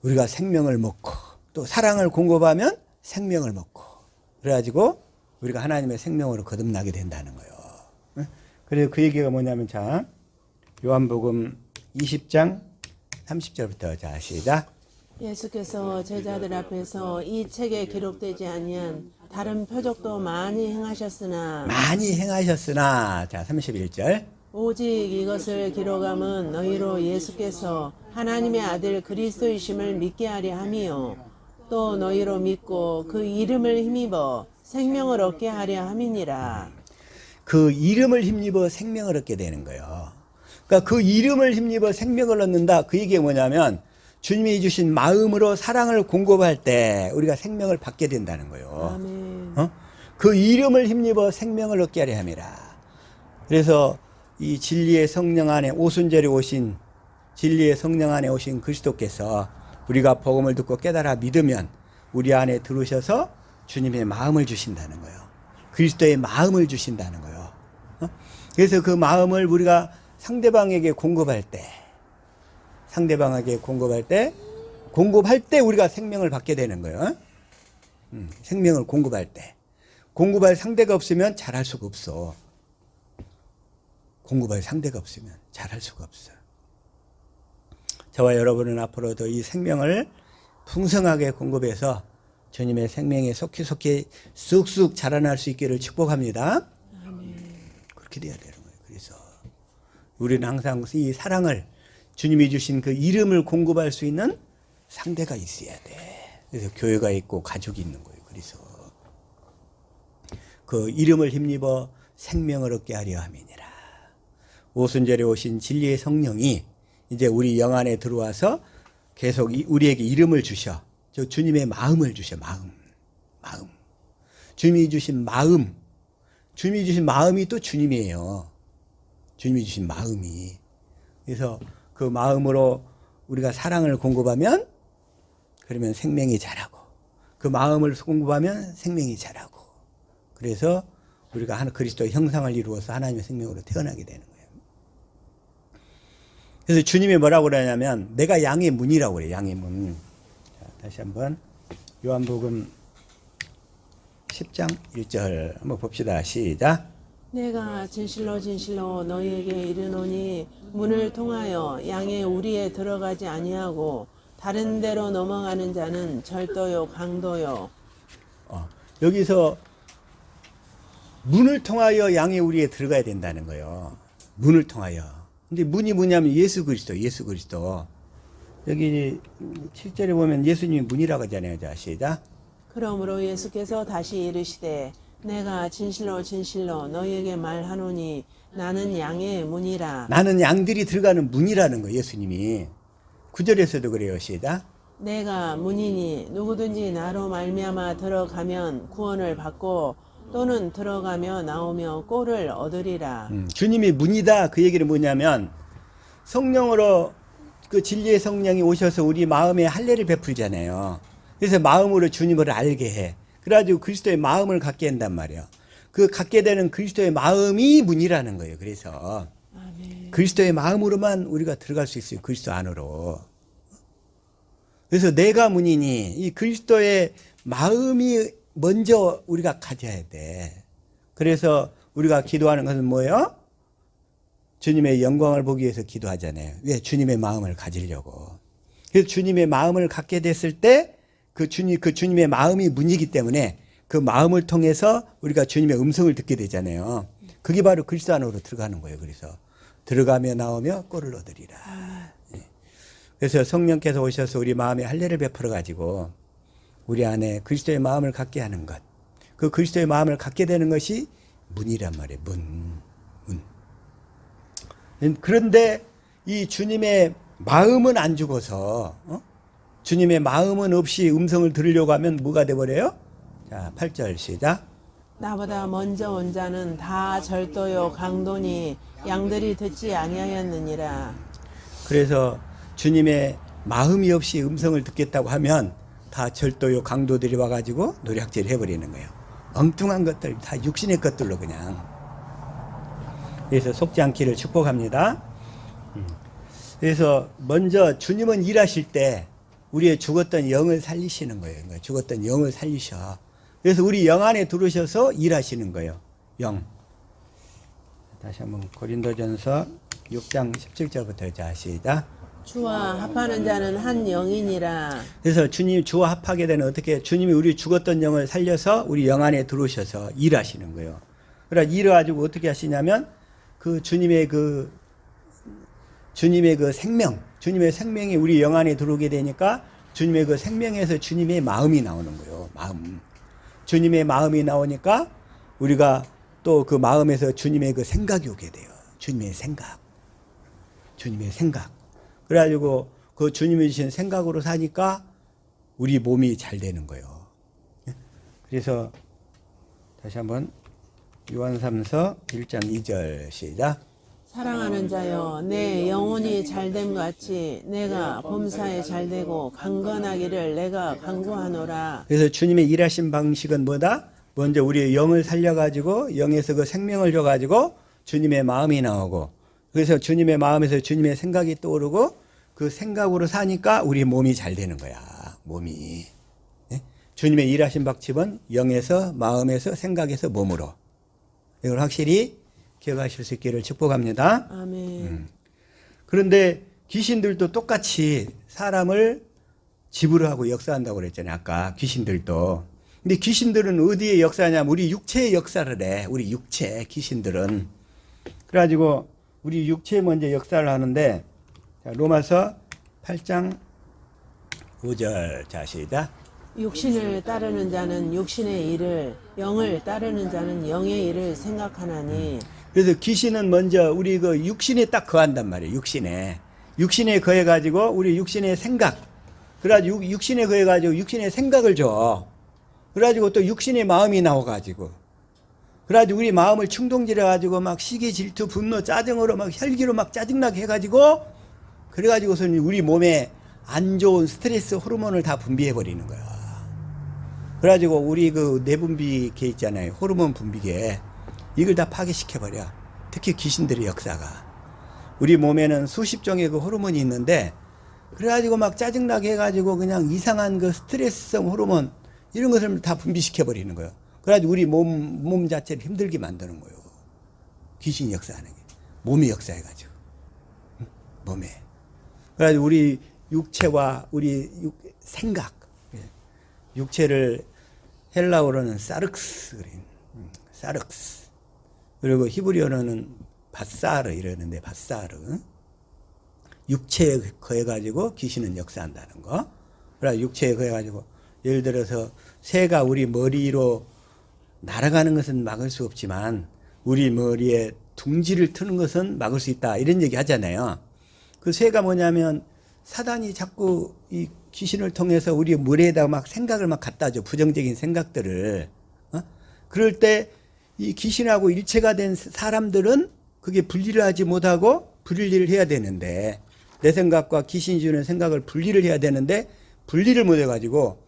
우리가 생명을 먹고, 또 사랑을 공급하면 생명을 먹고, 그래가지고 우리가 하나님의 생명으로 거듭나게 된다는 거예요. 그래서 그 얘기가 뭐냐면, 자, 요한복음 20장 30절부터 자 시작. 예수께서 제자들 앞에서 이 책에 기록되지 아니한 다른 표적도 많이 행하셨으나 자 31절. 오직 이것을 기록함은 너희로 예수께서 하나님의 아들 그리스도이심을 믿게 하려 함이요 또 너희로 믿고 그 이름을 힘입어 생명을 얻게 하려 함이니라. 그 이름을 힘입어 생명을 얻게 되는 거예요. 그러니까 그 이름을 힘입어 생명을 얻는다. 그 얘기가 뭐냐면 주님이 주신 마음으로 사랑을 공급할 때 우리가 생명을 받게 된다는 거예요. 아멘. 그 이름을 힘입어 생명을 얻게 하려 함이라. 그래서 이 진리의 성령 안에 오순절에 오신 진리의 성령 안에 오신 그리스도께서 우리가 복음을 듣고 깨달아 믿으면 우리 안에 들어오셔서 주님의 마음을 주신다는 거예요. 그리스도의 마음을 주신다는 거예요. 그래서 그 마음을 우리가 상대방에게 공급할 때 우리가 생명을 받게 되는 거예요. 생명을 공급할 때. 공급할 상대가 없으면 잘할 수가 없어. 공급할 상대가 없으면 잘할 수가 없어. 저와 여러분은 앞으로도 이 생명을 풍성하게 공급해서 주님의 생명에 속히 쑥쑥 자라날 수 있기를 축복합니다. 아멘. 그렇게 돼야 되는 거예요. 그래서 우리는 항상 이 사랑을, 주님이 주신 그 이름을 공급할 수 있는 상대가 있어야 돼. 그래서 교회가 있고 가족이 있는 거예요. 그래서 그 이름을 힘입어 생명을 얻게 하려 함이니라. 오순절에 오신 진리의 성령이 이제 우리 영 안에 들어와서 계속 우리에게 이름을 주셔. 저 주님의 마음을 주셔. 마음. 주님이 주신 마음이 또 주님이에요. 주님이 주신 마음이. 그래서 그 마음으로 우리가 사랑을 공급하면 그러면 생명이 자라고, 그 마음을 공급하면 생명이 자라고, 그래서 우리가 그리스도의 형상을 이루어서 하나님의 생명으로 태어나게 되는 거예요. 그래서 주님이 뭐라고 그러냐면 내가 양의 문이라고 그래요. 양의 문. 자, 다시 한번 요한복음 10장 1절 한번 봅시다. 시작. 내가 진실로 너희에게 이르노니 문을 통하여 양의 우리에 들어가지 아니하고 다른 데로 넘어가는 자는 절도요 강도요. 여기서 문을 통하여 양의 우리에 들어가야 된다는 거예요. 문을 통하여. 근데 문이 뭐냐면 예수 그리스도. 여기 7절에 보면 예수님이 문이라고 하잖아요. 자, 시작. 그러므로 예수께서 다시 이르시되 내가 진실로 너희에게 말하노니 나는 양의 문이라. 나는 양들이 들어가는 문이라는 거예요. 예수님이. 9절에서도 그래요. 시작. 내가 문이니 누구든지 나로 말미암아 들어가면 구원을 받고 또는 들어가며 나오며 꼴을 얻으리라. 주님이 문이다. 그 얘기는 뭐냐면 성령으로 그 진리의 성령이 오셔서 우리 마음에 할례를 베풀잖아요. 그래서 마음으로 주님을 알게 해. 그래가지고 그리스도의 마음을 갖게 한단 말이에요. 그 갖게 되는 그리스도의 마음이 문이라는 거예요. 그래서 아멘. 그리스도의 마음으로만 우리가 들어갈 수 있어요. 그리스도 안으로. 그래서 내가 문이니 이 그리스도의 마음이 먼저 우리가 가져야 돼. 그래서 우리가 기도하는 것은 뭐예요? 주님의 영광을 보기 위해서 기도하잖아요. 왜? 주님의 마음을 가지려고. 그래서 주님의 마음을 갖게 됐을 때 그 주님의 마음이 문이기 때문에 그 마음을 통해서 우리가 주님의 음성을 듣게 되잖아요. 그게 바로 그리스도 안으로 들어가는 거예요. 그래서 들어가며 나오며 꼴을 얻으리라. 그래서 성령께서 오셔서 우리 마음에 할례를 베풀어 가지고 우리 안에 그리스도의 마음을 갖게 하는 것. 그 그리스도의 마음을 갖게 되는 것이 문이란 말이에요. 문. 그런데 이 주님의 마음은 안 죽어서 주님의 마음은 없이 음성을 들으려고 하면 뭐가 돼버려요? 자, 8절 시작. 나보다 먼저 온 자는 다 절도요 강도니 양들이 듣지 아니하였느니라. 그래서 주님의 마음이 없이 음성을 듣겠다고 하면 다 절도요 강도들이 와가지고 노략질 해버리는 거예요. 엉뚱한 것들 다 육신의 것들로 그냥. 그래서 속지 않기를 축복합니다. 그래서 먼저 주님은 일하실 때 우리의 죽었던 영을 살리시는 거예요. 죽었던 영을 살리셔. 그래서 우리 영 안에 들어오셔서 일하시는 거예요. 영. 다시 한번 고린도전서 6장 17절부터 자 시작. 주와 합하는 자는 한 영이니라. 그래서 주님 주와 합하게 되는 어떻게 주님이 우리 죽었던 영을 살려서 우리 영 안에 들어오셔서 일하시는 거예요. 그래서 일을 가지고 어떻게 하시냐면 그 주님의 그 생명, 주님의 생명이 우리 영 안에 들어오게 되니까 주님의 그 생명에서 주님의 마음이 나오는 거예요. 마음. 주님의 마음이 나오니까 우리가 또 그 마음에서 주님의 그 생각이 오게 돼요. 주님의 생각. 그래가지고 그 주님이 주신 생각으로 사니까 우리 몸이 잘 되는 거예요. 그래서 다시 한번 요한삼서 1장 2절 시작. 사랑하는 자여 내 영혼이 잘됨 같이 내가 범사에 잘되고 강건하기를 내가 간구하노라. 그래서 주님의 일하신 방식은 뭐다? 먼저 우리의 영을 살려가지고 영에서 그 생명을 줘가지고 주님의 마음이 나오고 그래서 주님의 마음에서 주님의 생각이 떠오르고 그 생각으로 사니까 우리 몸이 잘 되는 거야. 몸이. 주님의 일하신 방식은 영에서 마음에서 생각에서 몸으로. 이걸 확실히 기억하실 수 있기를 축복합니다. 아멘. 그런데 귀신들도 똑같이 사람을 집으로 하고 역사한다고 그랬잖아요. 아까 귀신들도. 근데 귀신들은 어디에 역사하냐면 우리 육체의 역사를 해. 우리 육체 귀신들은. 그래가지고 우리 육체에 먼저 역사를 하는데 자, 로마서 8장 5절 자 시작. 육신을 따르는 자는 육신의 일을 영을 따르는 자는 영의 일을 생각하나니. 그래서 귀신은 먼저 우리 그 육신에 딱 거한단 말이에요. 육신에 거해가지고 우리 육신의 생각. 그래가지고 육신에 거해가지고 육신의 생각을 줘. 그래가지고 또 육신의 마음이 나와가지고. 그래가지고 우리 마음을 충동질해가지고 막 시기, 질투, 분노, 짜증으로 막 혈기로 막 짜증나게 해가지고 그래가지고서는 우리 몸에 안 좋은 스트레스 호르몬을 다 분비해버리는 거야. 그래가지고 우리 그 내분비계 있잖아요. 호르몬 분비계. 이걸 다 파괴시켜버려. 특히 귀신들의 역사가. 우리 몸에는 수십 종의 그 호르몬이 있는데, 그래가지고 막 짜증나게 해가지고 그냥 이상한 그 스트레스성 호르몬, 이런 것을 다 분비시켜버리는 거예요. 그래가지고 우리 몸 자체를 힘들게 만드는 거예요. 귀신이 역사하는 게. 몸이 역사해가지고. 몸에. 그래가지고 우리 육체와 우리 생각. 육체를 헬라어로는 사르크스 그래요. 사르크스. 그리고 히브리어로는 바사르 이러는데 바사르. 육체에 거해가지고 귀신은 역사한다는 거. 그래서 육체에 거해가지고 예를 들어서 새가 우리 머리로 날아가는 것은 막을 수 없지만 우리 머리에 둥지를 트는 것은 막을 수 있다. 이런 얘기 하잖아요. 그 새가 뭐냐면 사단이 자꾸 이 귀신을 통해서 우리 머리에다가 막 생각을 막 갖다 줘. 부정적인 생각들을. 그럴 때 이 귀신하고 일체가 된 사람들은 그게 분리를 하지 못하고 분리를 해야 되는데 내 생각과 귀신이 주는 생각을 분리를 해야 되는데 분리를 못 해가지고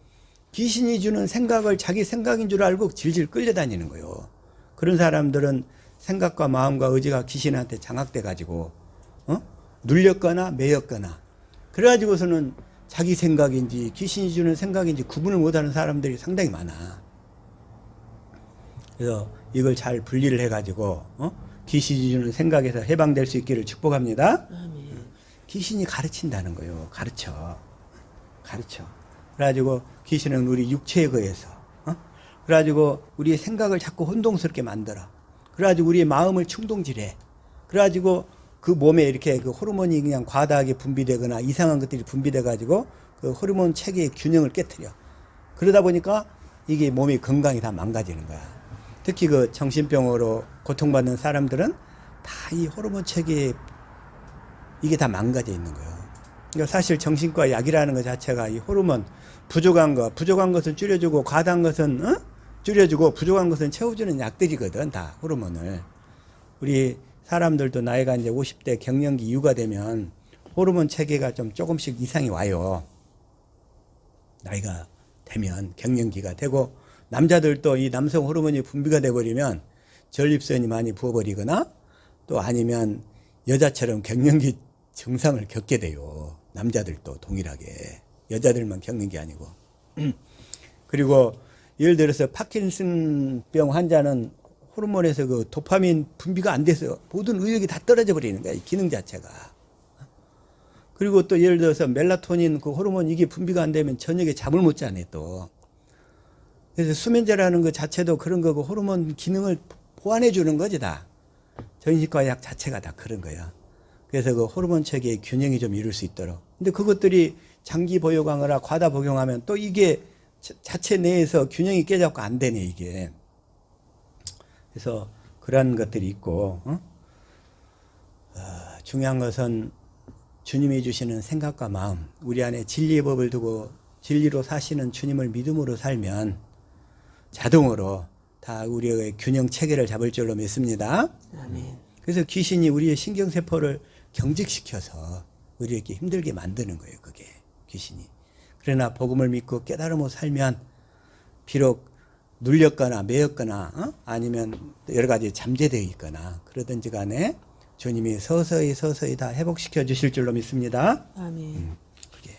귀신이 주는 생각을 자기 생각인 줄 알고 질질 끌려다니는 거예요. 그런 사람들은 생각과 마음과 의지가 귀신한테 장악돼 가지고 눌렸거나 매였거나 그래가지고서는 자기 생각인지 귀신이 주는 생각인지 구분을 못하는 사람들이 상당히 많아. 그래서 이걸 잘 분리를 해가지고 귀신이 주는 생각에서 해방될 수 있기를 축복합니다. 아멘. 귀신이 가르친다는 거예요. 가르쳐. 그래가지고 귀신은 우리 육체에 의해서 그래가지고 우리의 생각을 자꾸 혼동스럽게 만들어. 그래가지고 우리의 마음을 충동질해. 그래가지고 그 몸에 이렇게 그 호르몬이 그냥 과다하게 분비되거나 이상한 것들이 분비돼 가지고 그 호르몬 체계의 균형을 깨뜨려. 그러다 보니까 이게 몸이 건강이 다 망가지는 거야. 특히 그 정신병으로 고통받는 사람들은 다 이 호르몬 체계에 이게 다 망가져 있는 거예요. 그러니까 사실 정신과 약이라는 것 자체가 이 호르몬 부족한 것은 줄여주고 과다한 것은 줄여주고 부족한 것은 채워주는 약들이거든. 다 호르몬을. 우리 사람들도 나이가 이제 50대 갱년기 이후가 되면 호르몬 체계가 좀 조금씩 이상이 와요. 나이가 되면 갱년기가 되고, 남자들도 이 남성 호르몬이 분비가 돼버리면 전립선이 많이 부어버리거나 또 아니면 여자처럼 갱년기 증상을 겪게 돼요. 남자들도 동일하게. 여자들만 겪는 게 아니고. 그리고 예를 들어서 파킨슨병 환자는 호르몬에서 그 도파민 분비가 안 돼서 모든 의욕이 다 떨어져 버리는 거야. 이 기능 자체가. 그리고 또 예를 들어서 멜라토닌 그 호르몬 이게 분비가 안 되면 저녁에 잠을 못 자네 또. 그래서 수면제라는 것 자체도 그런 거고 호르몬 기능을 보완해 주는 거지 다. 정신과 약 자체가 다 그런 거야. 그래서 그 호르몬 체계의 균형이 좀 이룰 수 있도록. 근데 그것들이 장기 복용하거나 과다 복용하면 또 이게 자체 내에서 균형이 깨져갖고 안 되네 이게. 그래서 그런 것들이 있고, 중요한 것은 주님이 주시는 생각과 마음, 우리 안에 진리의 법을 두고 진리로 사시는 주님을 믿음으로 살면 자동으로 다 우리의 균형 체계를 잡을 줄로 믿습니다. 아멘. 그래서 귀신이 우리의 신경세포를 경직시켜서 우리 이렇게 힘들게 만드는 거예요. 그게 귀신이. 그러나 복음을 믿고 깨달음으로 살면 비록 눌렸거나 매였거나 아니면 여러 가지 잠재되어 있거나 그러든지 간에 주님이 서서히 다 회복시켜 주실 줄로 믿습니다. 아멘. 그게.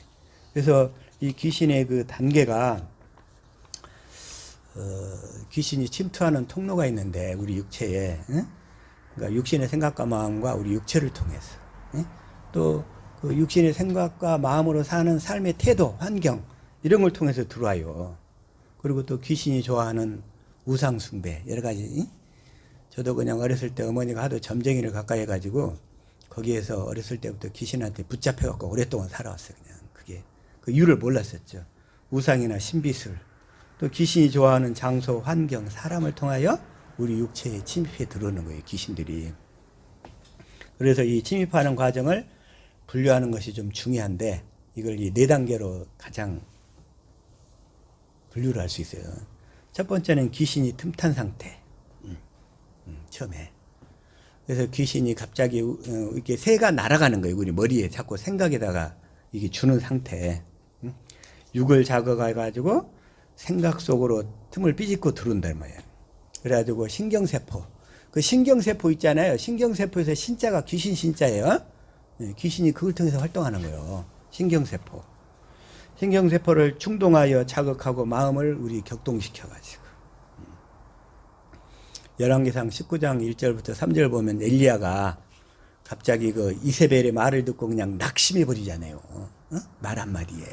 그래서 이 귀신의 그 단계가 귀신이 침투하는 통로가 있는데 우리 육체에 그러니까 육신의 생각과 마음과 우리 육체를 통해서 또 그 육신의 생각과 마음으로 사는 삶의 태도, 환경 이런 걸 통해서 들어와요. 그리고 또 귀신이 좋아하는 우상 숭배 여러 가지. 저도 그냥 어렸을 때 어머니가 하도 점쟁이를 가까이 해가지고 거기에서 어렸을 때부터 귀신한테 붙잡혀갖고 오랫동안 살아왔어요. 그냥 그게 그 이유를 몰랐었죠. 우상이나 신비술 또 귀신이 좋아하는 장소, 환경, 사람을 통하여 우리 육체에 침입해 들어오는 거예요. 귀신들이. 그래서 이 침입하는 과정을 분류하는 것이 좀 중요한데 이걸 이 4단계로 가장 분류를 할 수 있어요. 첫 번째는 귀신이 틈탄 상태. 처음에. 그래서 귀신이 갑자기 이렇게 새가 날아가는 거예요. 우리 머리에 자꾸 생각에다가 이게 주는 상태. 육을 자극해가지고 생각 속으로 틈을 삐짓고 들어온단 말이에요. 그래가지고 신경세포. 그 신경세포 있잖아요. 신경세포에서 신자가 귀신 신자예요. 귀신이 그걸 통해서 활동하는 거예요. 신경세포. 신경세포를 충동하여 자극하고 마음을 우리 격동시켜가지고. 열왕기상 19장 1절부터 3절 보면 엘리야가 갑자기 그 이세벨의 말을 듣고 그냥 낙심해 버리잖아요. 말 한마디에.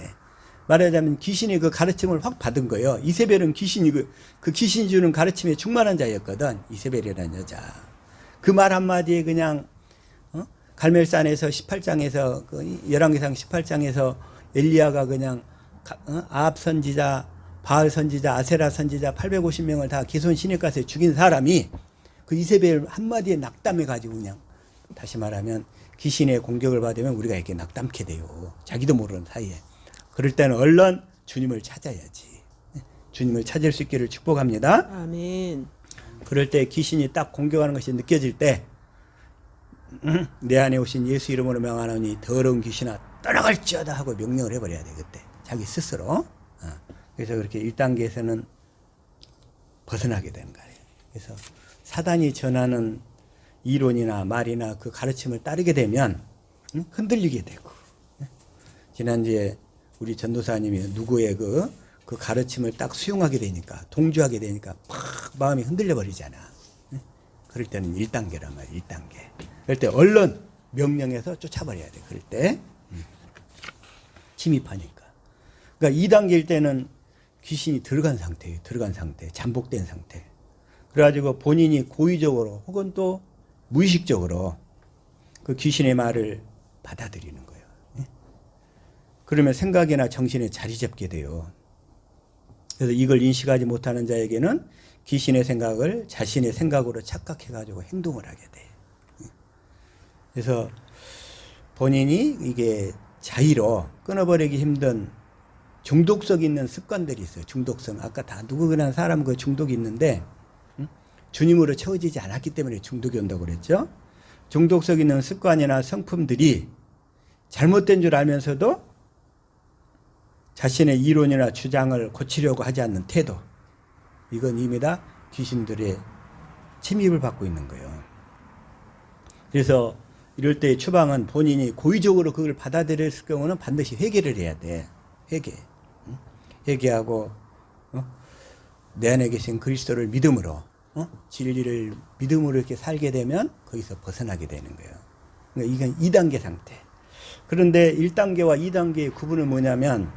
말하자면 귀신이 그 가르침을 확 받은 거예요. 이세벨은 귀신이 그 귀신이 주는 가르침에 충만한 자였거든. 이세벨이라는 여자. 그 말 한마디에 그냥 갈멜산에서 18장에서 그 열왕기상 18장에서 엘리야가 그냥 아합 선지자, 바알 선지자, 아세라 선지자 850명을 다 기손 시냇가에 죽인 사람이 그 이세벨 한마디에 낙담해 가지고 그냥 다시 말하면 귀신의 공격을 받으면 우리가 이렇게 낙담케 돼요. 자기도 모르는 사이에. 그럴 때는 얼른 주님을 찾아야지. 주님을 찾을 수 있기를 축복합니다. 아멘. 그럴 때 귀신이 딱 공격하는 것이 느껴질 때 내 안에 오신 예수 이름으로 명하노니 더러운 귀신아 떠나갈지어다 하고 명령을 해버려야 돼. 그때 자기 스스로. 그래서 그렇게 1단계에서는 벗어나게 되는 거예요. 그래서 사단이 전하는 이론이나 말이나 그 가르침을 따르게 되면 흔들리게 되고, 지난주에 우리 전도사님이 누구의 그 가르침을 딱 수용하게 되니까, 동조하게 되니까 팍 마음이 흔들려 버리잖아. 그럴 때는 1단계란 말이야. 1단계. 그럴 때 얼른 명령해서 쫓아버려야 돼. 그럴 때 침입하니까. 그러니까 2단계일 때는 귀신이 들어간 상태예요. 들어간 상태, 잠복된 상태. 그래가지고 본인이 고의적으로 혹은 또 무의식적으로 그 귀신의 말을 받아들이는 거예요. 예? 그러면 생각이나 정신에 자리 잡게 돼요. 그래서 이걸 인식하지 못하는 자에게는 귀신의 생각을 자신의 생각으로 착각해가지고 행동을 하게 돼요. 예? 그래서 본인이 이게 자의로 끊어버리기 힘든 중독성 있는 습관들이 있어요. 중독성. 아까 다 누구나 사람 그 중독이 있는데 주님으로 채워지지 않았기 때문에 중독이 온다고 그랬죠. 중독성 있는 습관이나 성품들이 잘못된 줄 알면서도 자신의 이론이나 주장을 고치려고 하지 않는 태도. 이건 이미 다 귀신들의 침입을 받고 있는 거예요. 그래서 이럴 때 추방은 본인이 고의적으로 그걸 받아들였을 경우는 반드시 회개를 해야 돼. 회개. 회개하고 내 안에 계신 그리스도를 믿음으로 진리를 믿음으로 이렇게 살게 되면 거기서 벗어나게 되는 거예요. 그러니까 이건 2단계 상태. 그런데 1단계와 2단계의 구분은 뭐냐면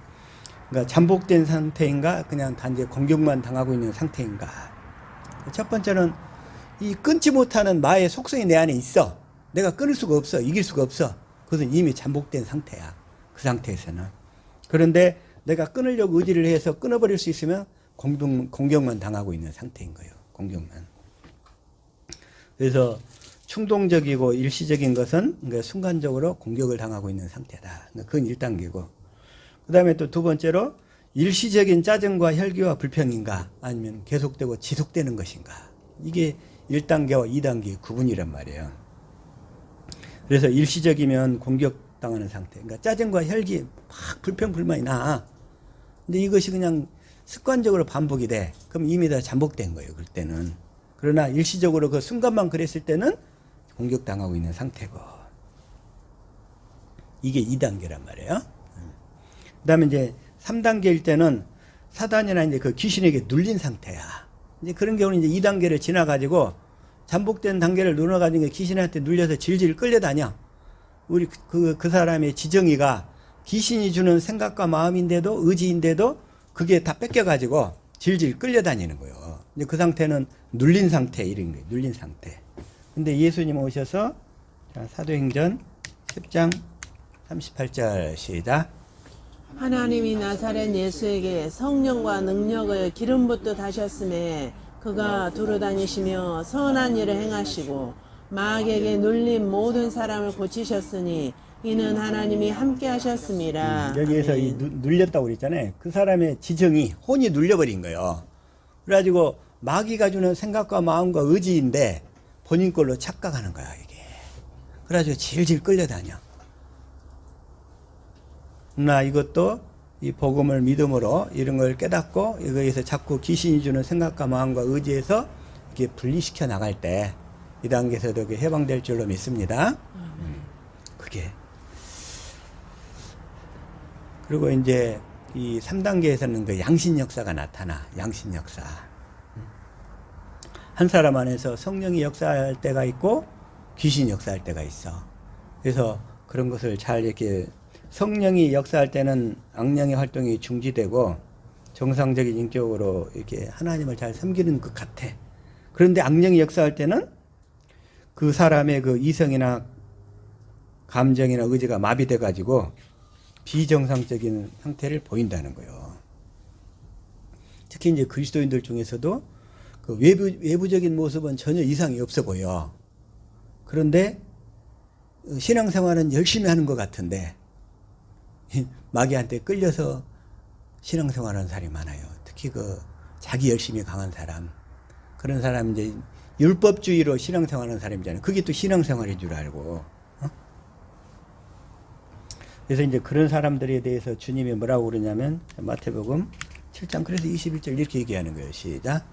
그러니까 잠복된 상태인가 그냥 단지 공격만 당하고 있는 상태인가. 첫 번째는 이 끊지 못하는 마의 속성이 내 안에 있어. 내가 끊을 수가 없어. 이길 수가 없어. 그것은 이미 잠복된 상태야. 그 상태에서는. 그런데 내가 끊으려고 의지를 해서 끊어버릴 수 있으면 공격만 당하고 있는 상태인 거예요. 공격만. 그래서 충동적이고 일시적인 것은 그러니까 순간적으로 공격을 당하고 있는 상태다. 그건 1단계고. 그 다음에 또 두 번째로 일시적인 짜증과 혈기와 불평인가 아니면 계속되고 지속되는 것인가. 이게 1단계와 2단계의 구분이란 말이에요. 그래서 일시적이면 공격당하는 상태. 그러니까 짜증과 혈기 막 불평 불만이 나. 근데 이것이 그냥 습관적으로 반복이 돼. 그럼 이미 다 잠복된 거예요. 그때는. 그러나 일시적으로 그 순간만 그랬을 때는 공격당하고 있는 상태고. 이게 2단계란 말이에요. 그 다음에 이제 3단계일 때는 사단이나 이제 그 귀신에게 눌린 상태야. 이제 그런 경우는 이제 2단계를 지나가지고 잠복된 단계를 눌러가지고 귀신한테 눌려서 질질 끌려다녀. 우리 그 사람의 지정의가 귀신이 주는 생각과 마음인데도 의지인데도 그게 다 뺏겨가지고 질질 끌려다니는 거예요. 이제 그 상태는 눌린 상태 이런 거예요. 눌린 상태. 근데 예수님 오셔서 사도행전 10장 38절 시작. 하나님이 나사렛 예수에게 성령과 능력을 기름 붓듯 하셨음에 그가 두루다니시며 선한 일을 행하시고 마귀에게 눌린 모든 사람을 고치셨으니 이는 하나님이 함께 하셨습니다. 여기에서 이 눌렸다고 그랬잖아요. 그 사람의 지정이 혼이 눌려버린 거예요. 그래가지고 마귀가 주는 생각과 마음과 의지인데 본인 걸로 착각하는 거야 이게. 그래가지고 질질 끌려다녀. 나 이것도 이 복음을 믿음으로 이런 걸 깨닫고 여기에서 자꾸 귀신이 주는 생각과 마음과 의지에서 이렇게 분리시켜 나갈 때 이 단계에서도 해방될 줄로 믿습니다. 그게. 그리고 이제 이 3단계에서는 그 양신 역사가 나타나. 양신 역사. 한 사람 안에서 성령이 역사할 때가 있고 귀신이 역사할 때가 있어. 그래서 그런 것을 잘 이렇게 성령이 역사할 때는 악령의 활동이 중지되고 정상적인 인격으로 이렇게 하나님을 잘 섬기는 것 같아. 그런데 악령이 역사할 때는 그 사람의 그 이성이나 감정이나 의지가 마비돼 가지고 비정상적인 상태를 보인다는 거예요. 특히 이제 그리스도인들 중에서도 그 외부적인 모습은 전혀 이상이 없어 보여. 그런데 신앙생활은 열심히 하는 것 같은데 마귀한테 끌려서 신앙생활하는 사람이 많아요. 특히 그 자기 열심히 강한 사람, 그런 사람 이제 율법주의로 신앙생활하는 사람이잖아요. 그게 또 신앙생활인 줄 알고. 그래서 이제 그런 사람들에 대해서 주님이 뭐라고 그러냐면 마태복음 7장 그래서 21절 이렇게 얘기하는 거예요. 시작.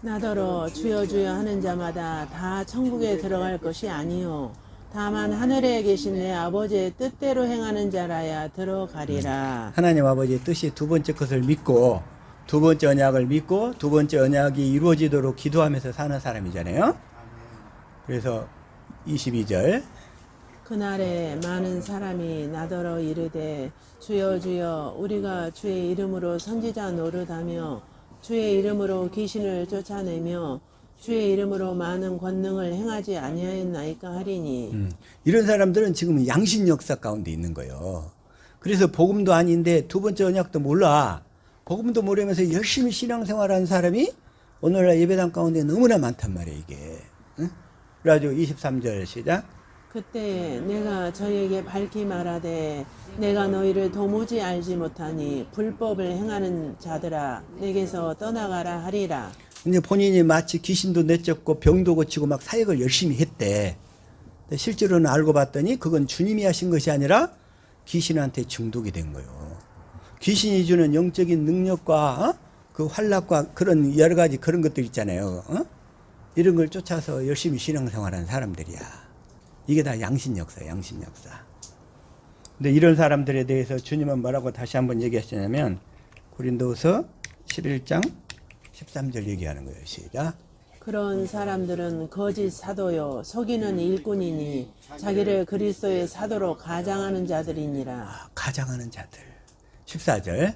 나더러 주여 주여 하는 자마다 다 천국에 들어갈 것이 아니요 다만 하늘에 계신 내 아버지의 뜻대로 행하는 자라야 들어가리라. 하나님 아버지의 뜻이 두 번째 것을 믿고 두 번째 언약을 믿고 두 번째 언약이 이루어지도록 기도하면서 사는 사람이잖아요. 그래서 22절. 그날에 많은 사람이 나더러 이르되 주여 주여 우리가 주의 이름으로 선지자 노릇하며 주의 이름으로 귀신을 쫓아내며 주의 이름으로 많은 권능을 행하지 아니하였나이까 하리니 이런 사람들은 지금 양신 역사 가운데 있는 거예요. 그래서 복음도 아닌데 두 번째 언약도 몰라. 복음도 모르면서 열심히 신앙생활하는 사람이 오늘날 예배당 가운데 너무나 많단 말이에요, 이게. 응? 그래가지고 23절 시작. 그때 내가 저에게 밝히 말하되 내가 너희를 도무지 알지 못하니 불법을 행하는 자들아 내게서 떠나가라 하리라. 근데 본인이 마치 귀신도 내쫓고 병도 고치고 막 사역을 열심히 했대. 근데 실제로는 알고 봤더니 그건 주님이 하신 것이 아니라 귀신한테 중독이 된 거예요. 귀신이 주는 영적인 능력과 그 활락과 그런 여러 가지 그런 것들 있잖아요. 이런 걸 쫓아서 열심히 신앙생활하는 사람들이야. 이게 다 양신 역사야, 양신 역사. 근데 이런 사람들에 대해서 주님은 뭐라고 다시 한번 얘기하시냐면 고린도서 11장 13절 얘기하는 거예요. 시작. 그런 사람들은 거짓 사도요 속이는 일꾼이니 자기를 그리스도의 사도로 가장하는 자들이니라. 가장하는 자들. 14절.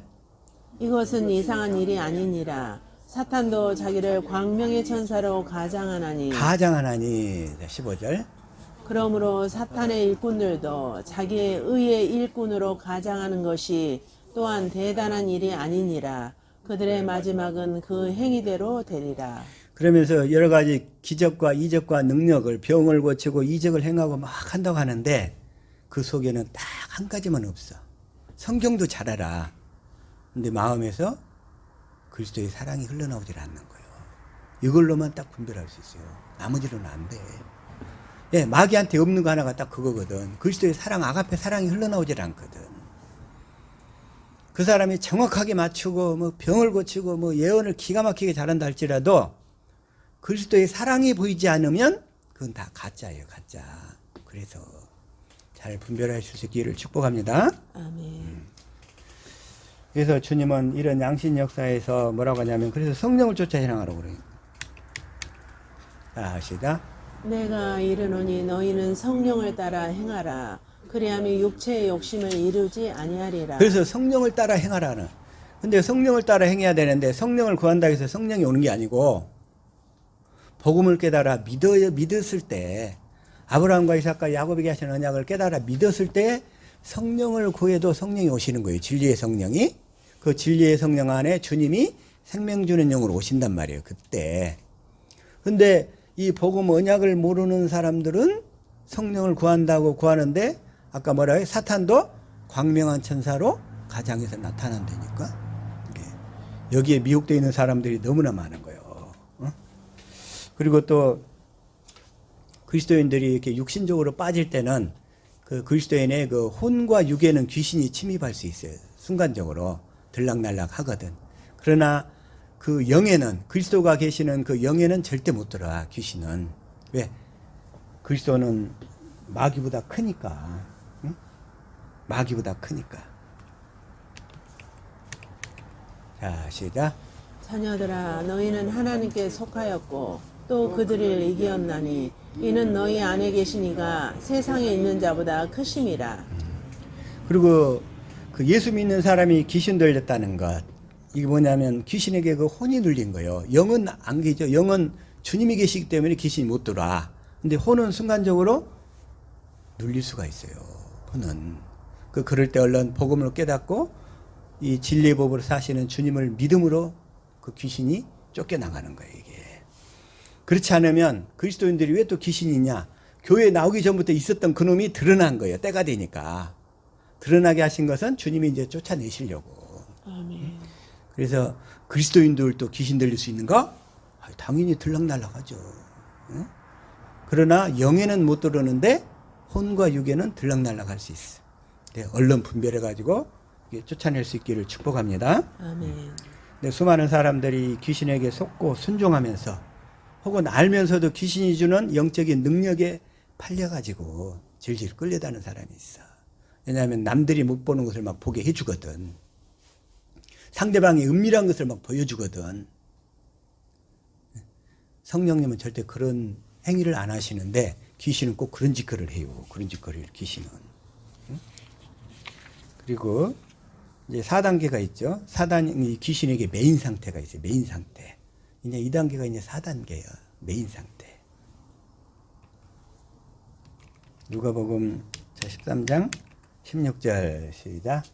이것은 이상한 일이 아니니라. 사탄도 자기를 광명의 천사로 가장하나니 가장하나니. 15절. 그러므로 사탄의 일꾼들도 자기의 의의 일꾼으로 가장하는 것이 또한 대단한 일이 아니니라. 그들의 마지막은 그 행위대로 되리라. 그러면서 여러 가지 기적과 이적과 능력을 병을 고치고 이적을 행하고 막 한다고 하는데 그 속에는 딱 한 가지만 없어. 성경도 잘 알아. 근데 마음에서 그리스도의 사랑이 흘러나오질 않는 거예요. 이걸로만 딱 분별할 수 있어요. 나머지로는 안 돼. 예, 마귀한테 없는 거 하나가 딱 그거거든. 그리스도의 사랑, 아가페 사랑이 흘러나오질 않거든. 그 사람이 정확하게 맞추고 뭐 병을 고치고 뭐 예언을 기가 막히게 잘한다 할지라도 그리스도의 사랑이 보이지 않으면 그건 다 가짜예요, 가짜. 그래서 잘 분별하실 수 있기를 축복합니다. 아멘. 그래서 주님은 이런 양신 역사에서 뭐라고 하냐면 그래서 성령을 쫓아 행하라고 그래요. 자, 시작. 내가 이르노니 너희는 성령을 따라 행하라. 그리하면 육체의 욕심을 이루지 아니하리라. 그래서 성령을 따라 행하라는. 근데 성령을 따라 행해야 되는데 성령을 구한다고 해서 성령이 오는 게 아니고 복음을 깨달아 믿었을 때 아브라함과 이삭과 야곱에게 하신 언약을 깨달아 믿었을 때 성령을 구해도 성령이 오시는 거예요. 진리의 성령이. 그 진리의 성령 안에 주님이 생명 주는 영으로 오신단 말이에요. 그때. 근데 이 복음 언약을 모르는 사람들은 성령을 구한다고 구하는데 아까 뭐라 해요? 사탄도 광명한 천사로 가장에서 나타난다니까. 여기에 미혹되어 있는 사람들이 너무나 많은 거예요. 그리고 또 그리스도인들이 이렇게 육신적으로 빠질 때는 그 그리스도인의 그 혼과 육에는 귀신이 침입할 수 있어요. 순간적으로 들락날락 하거든. 그러나 그 영에는 그리스도가 계시는 그 영에는 절대 못 들어와. 귀신은. 왜? 그리스도는 마귀보다 크니까. 응? 마귀보다 크니까. 자, 시작. 자녀들아 너희는 하나님께 속하였고 또 그들을 이기었나니 이는 너희 안에 계시니가 세상에 있는 자보다 크심이라. 그리고 그 예수 믿는 사람이 귀신 들렸다는 것. 이게 뭐냐면 귀신에게 그 혼이 눌린 거예요. 영은 안 계죠. 영은 주님이 계시기 때문에 귀신이 못 들어와. 근데 혼은 순간적으로 눌릴 수가 있어요. 혼은. 그럴 때 얼른 복음을 깨닫고 이 진리의 법으로 사시는 주님을 믿음으로 그 귀신이 쫓겨나가는 거예요, 이게. 그렇지 않으면 그리스도인들이 왜 또 귀신이 있냐? 교회에 나오기 전부터 있었던 그놈이 드러난 거예요. 때가 되니까. 드러나게 하신 것은 주님이 이제 쫓아내시려고. 아멘. 그래서 그리스도인들도 귀신 들릴 수 있는가? 당연히 들락날락하죠. 응? 그러나 영에는 못 들어오는데 혼과 육에는 들락날락할 수 있어. 네, 얼른 분별해가지고 쫓아낼 수 있기를 축복합니다. 아멘. 네, 수많은 사람들이 귀신에게 속고 순종하면서 혹은 알면서도 귀신이 주는 영적인 능력에 팔려가지고 질질 끌려다는 사람이 있어. 왜냐하면 남들이 못 보는 것을 막 보게 해주거든. 상대방이 은밀한 것을 막 보여주거든. 성령님은 절대 그런 행위를 안 하시는데 귀신은 꼭 그런 짓거리를 해요. 그런 짓거리를 귀신은. 그리고 이제 4단계가 있죠. 4단계 귀신에게 메인 상태가 있어요. 메인 상태. 이제 2단계가 이제 4단계예요. 메인 상태. 누가복음 13장 16절 시작.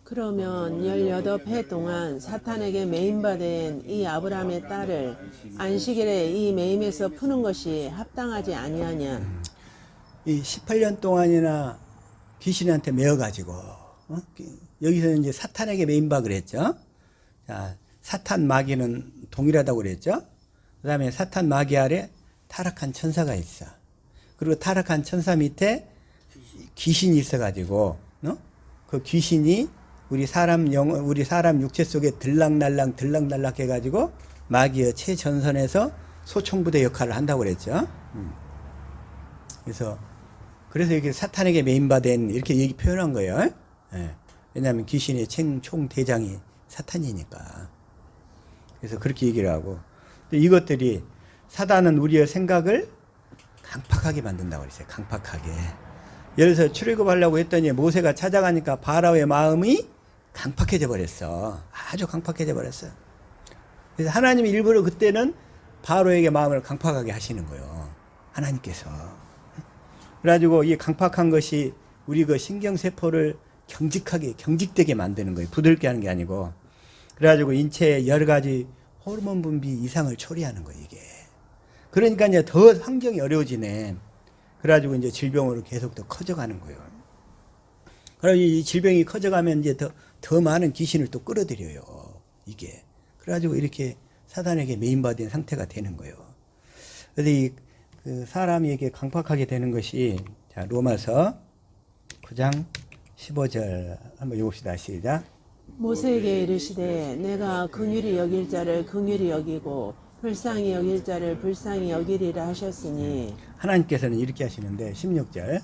그러면 18해 동안 사탄에게 매임받은 이 아브라함의 딸을 안식일에 이 매임에서 푸는 것이 합당하지 아니하냐. 이 18년 동안이나 귀신한테 매어가지고 여기서 이제 사탄에게 매임바 그랬죠. 자, 사탄 마귀는 동일하다고 그랬죠. 그 다음에 사탄 마귀 아래 타락한 천사가 있어. 그리고 타락한 천사 밑에 귀신이 있어가지고 그 귀신이 우리 사람 육체 속에 들락날락 해가지고 마귀의 최전선에서 소총부대 역할을 한다고 그랬죠. 그래서 이렇게 사탄에게 메인바된 이렇게 얘기 표현한 거예요. 예. 왜냐하면 귀신의 총대장이 사탄이니까. 그래서 그렇게 얘기를 하고, 또 이것들이 사단은 우리의 생각을 강팍하게 만든다고 그랬어요. 강팍하게. 예를 들어서 출애굽하려고 했더니 모세가 찾아가니까 바라오의 마음이 강팍해져 버렸어. 아주 강팍해져 버렸어. 그래서 하나님이 일부러 그때는 바로에게 마음을 강팍하게 하시는 거예요. 하나님께서. 그래가지고 이 강팍한 것이 우리 그 신경세포를 경직되게 만드는 거예요. 부드럽게 하는 게 아니고. 그래가지고 인체에 여러 가지 호르몬 분비 이상을 초래하는 거예요, 이게. 그러니까 이제 더 환경이 어려워지네. 그래가지고 이제 질병으로 계속 더 커져가는 거예요. 그래서 이 질병이 커져가면 이제 더 많은 귀신을 또 끌어들여요, 이게. 그래가지고 이렇게 사단에게 메인받은 상태가 되는 거예요. 그래서 그 사람이 이렇게 강팍하게 되는 것이, 자, 로마서 9장 15절 한번 읽읍시다. 시작. 모세에게 이르시되 내가 긍휼히 여길 자를 긍휼히 여기고 불쌍히 여길 자를 불쌍히 여기리라 하셨으니. 하나님께서는 이렇게 하시는데 16절.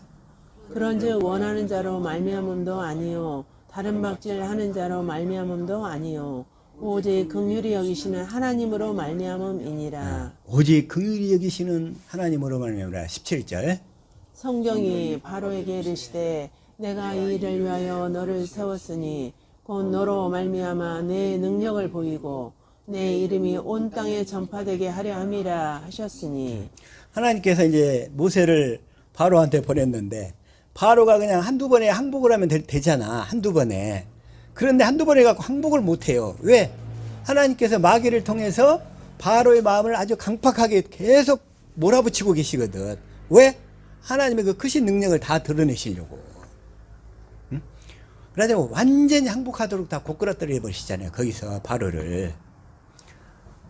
그런즉 원하는 자로 말미암음도 아니요 다른 박질하는 자로 말미암음도 아니요 오직 긍휼히 여기시는 하나님으로 말미암음이니라. 오직 긍휼히 여기시는 하나님으로 말미암으라. 17절. 성경이 바로에게 이르시되 내가 이 일을 위하여 너를 세웠으니 곧 너로 말미암아 내 능력을 보이고 내 이름이 온 땅에 전파되게 하려 함이라 하셨으니. 하나님께서 이제 모세를 바로한테 보냈는데 바로가 그냥 한두 번에 항복을 하면 되잖아. 한두 번에. 그런데 한두 번에 갖고 항복을 못해요. 왜? 하나님께서 마귀를 통해서 바로의 마음을 아주 강팍하게 계속 몰아붙이고 계시거든. 왜? 하나님의 그 크신 능력을 다 드러내시려고. 응? 그래가지고 완전히 항복하도록 다 고꾸라뜨려 버리시잖아요. 거기서 바로를.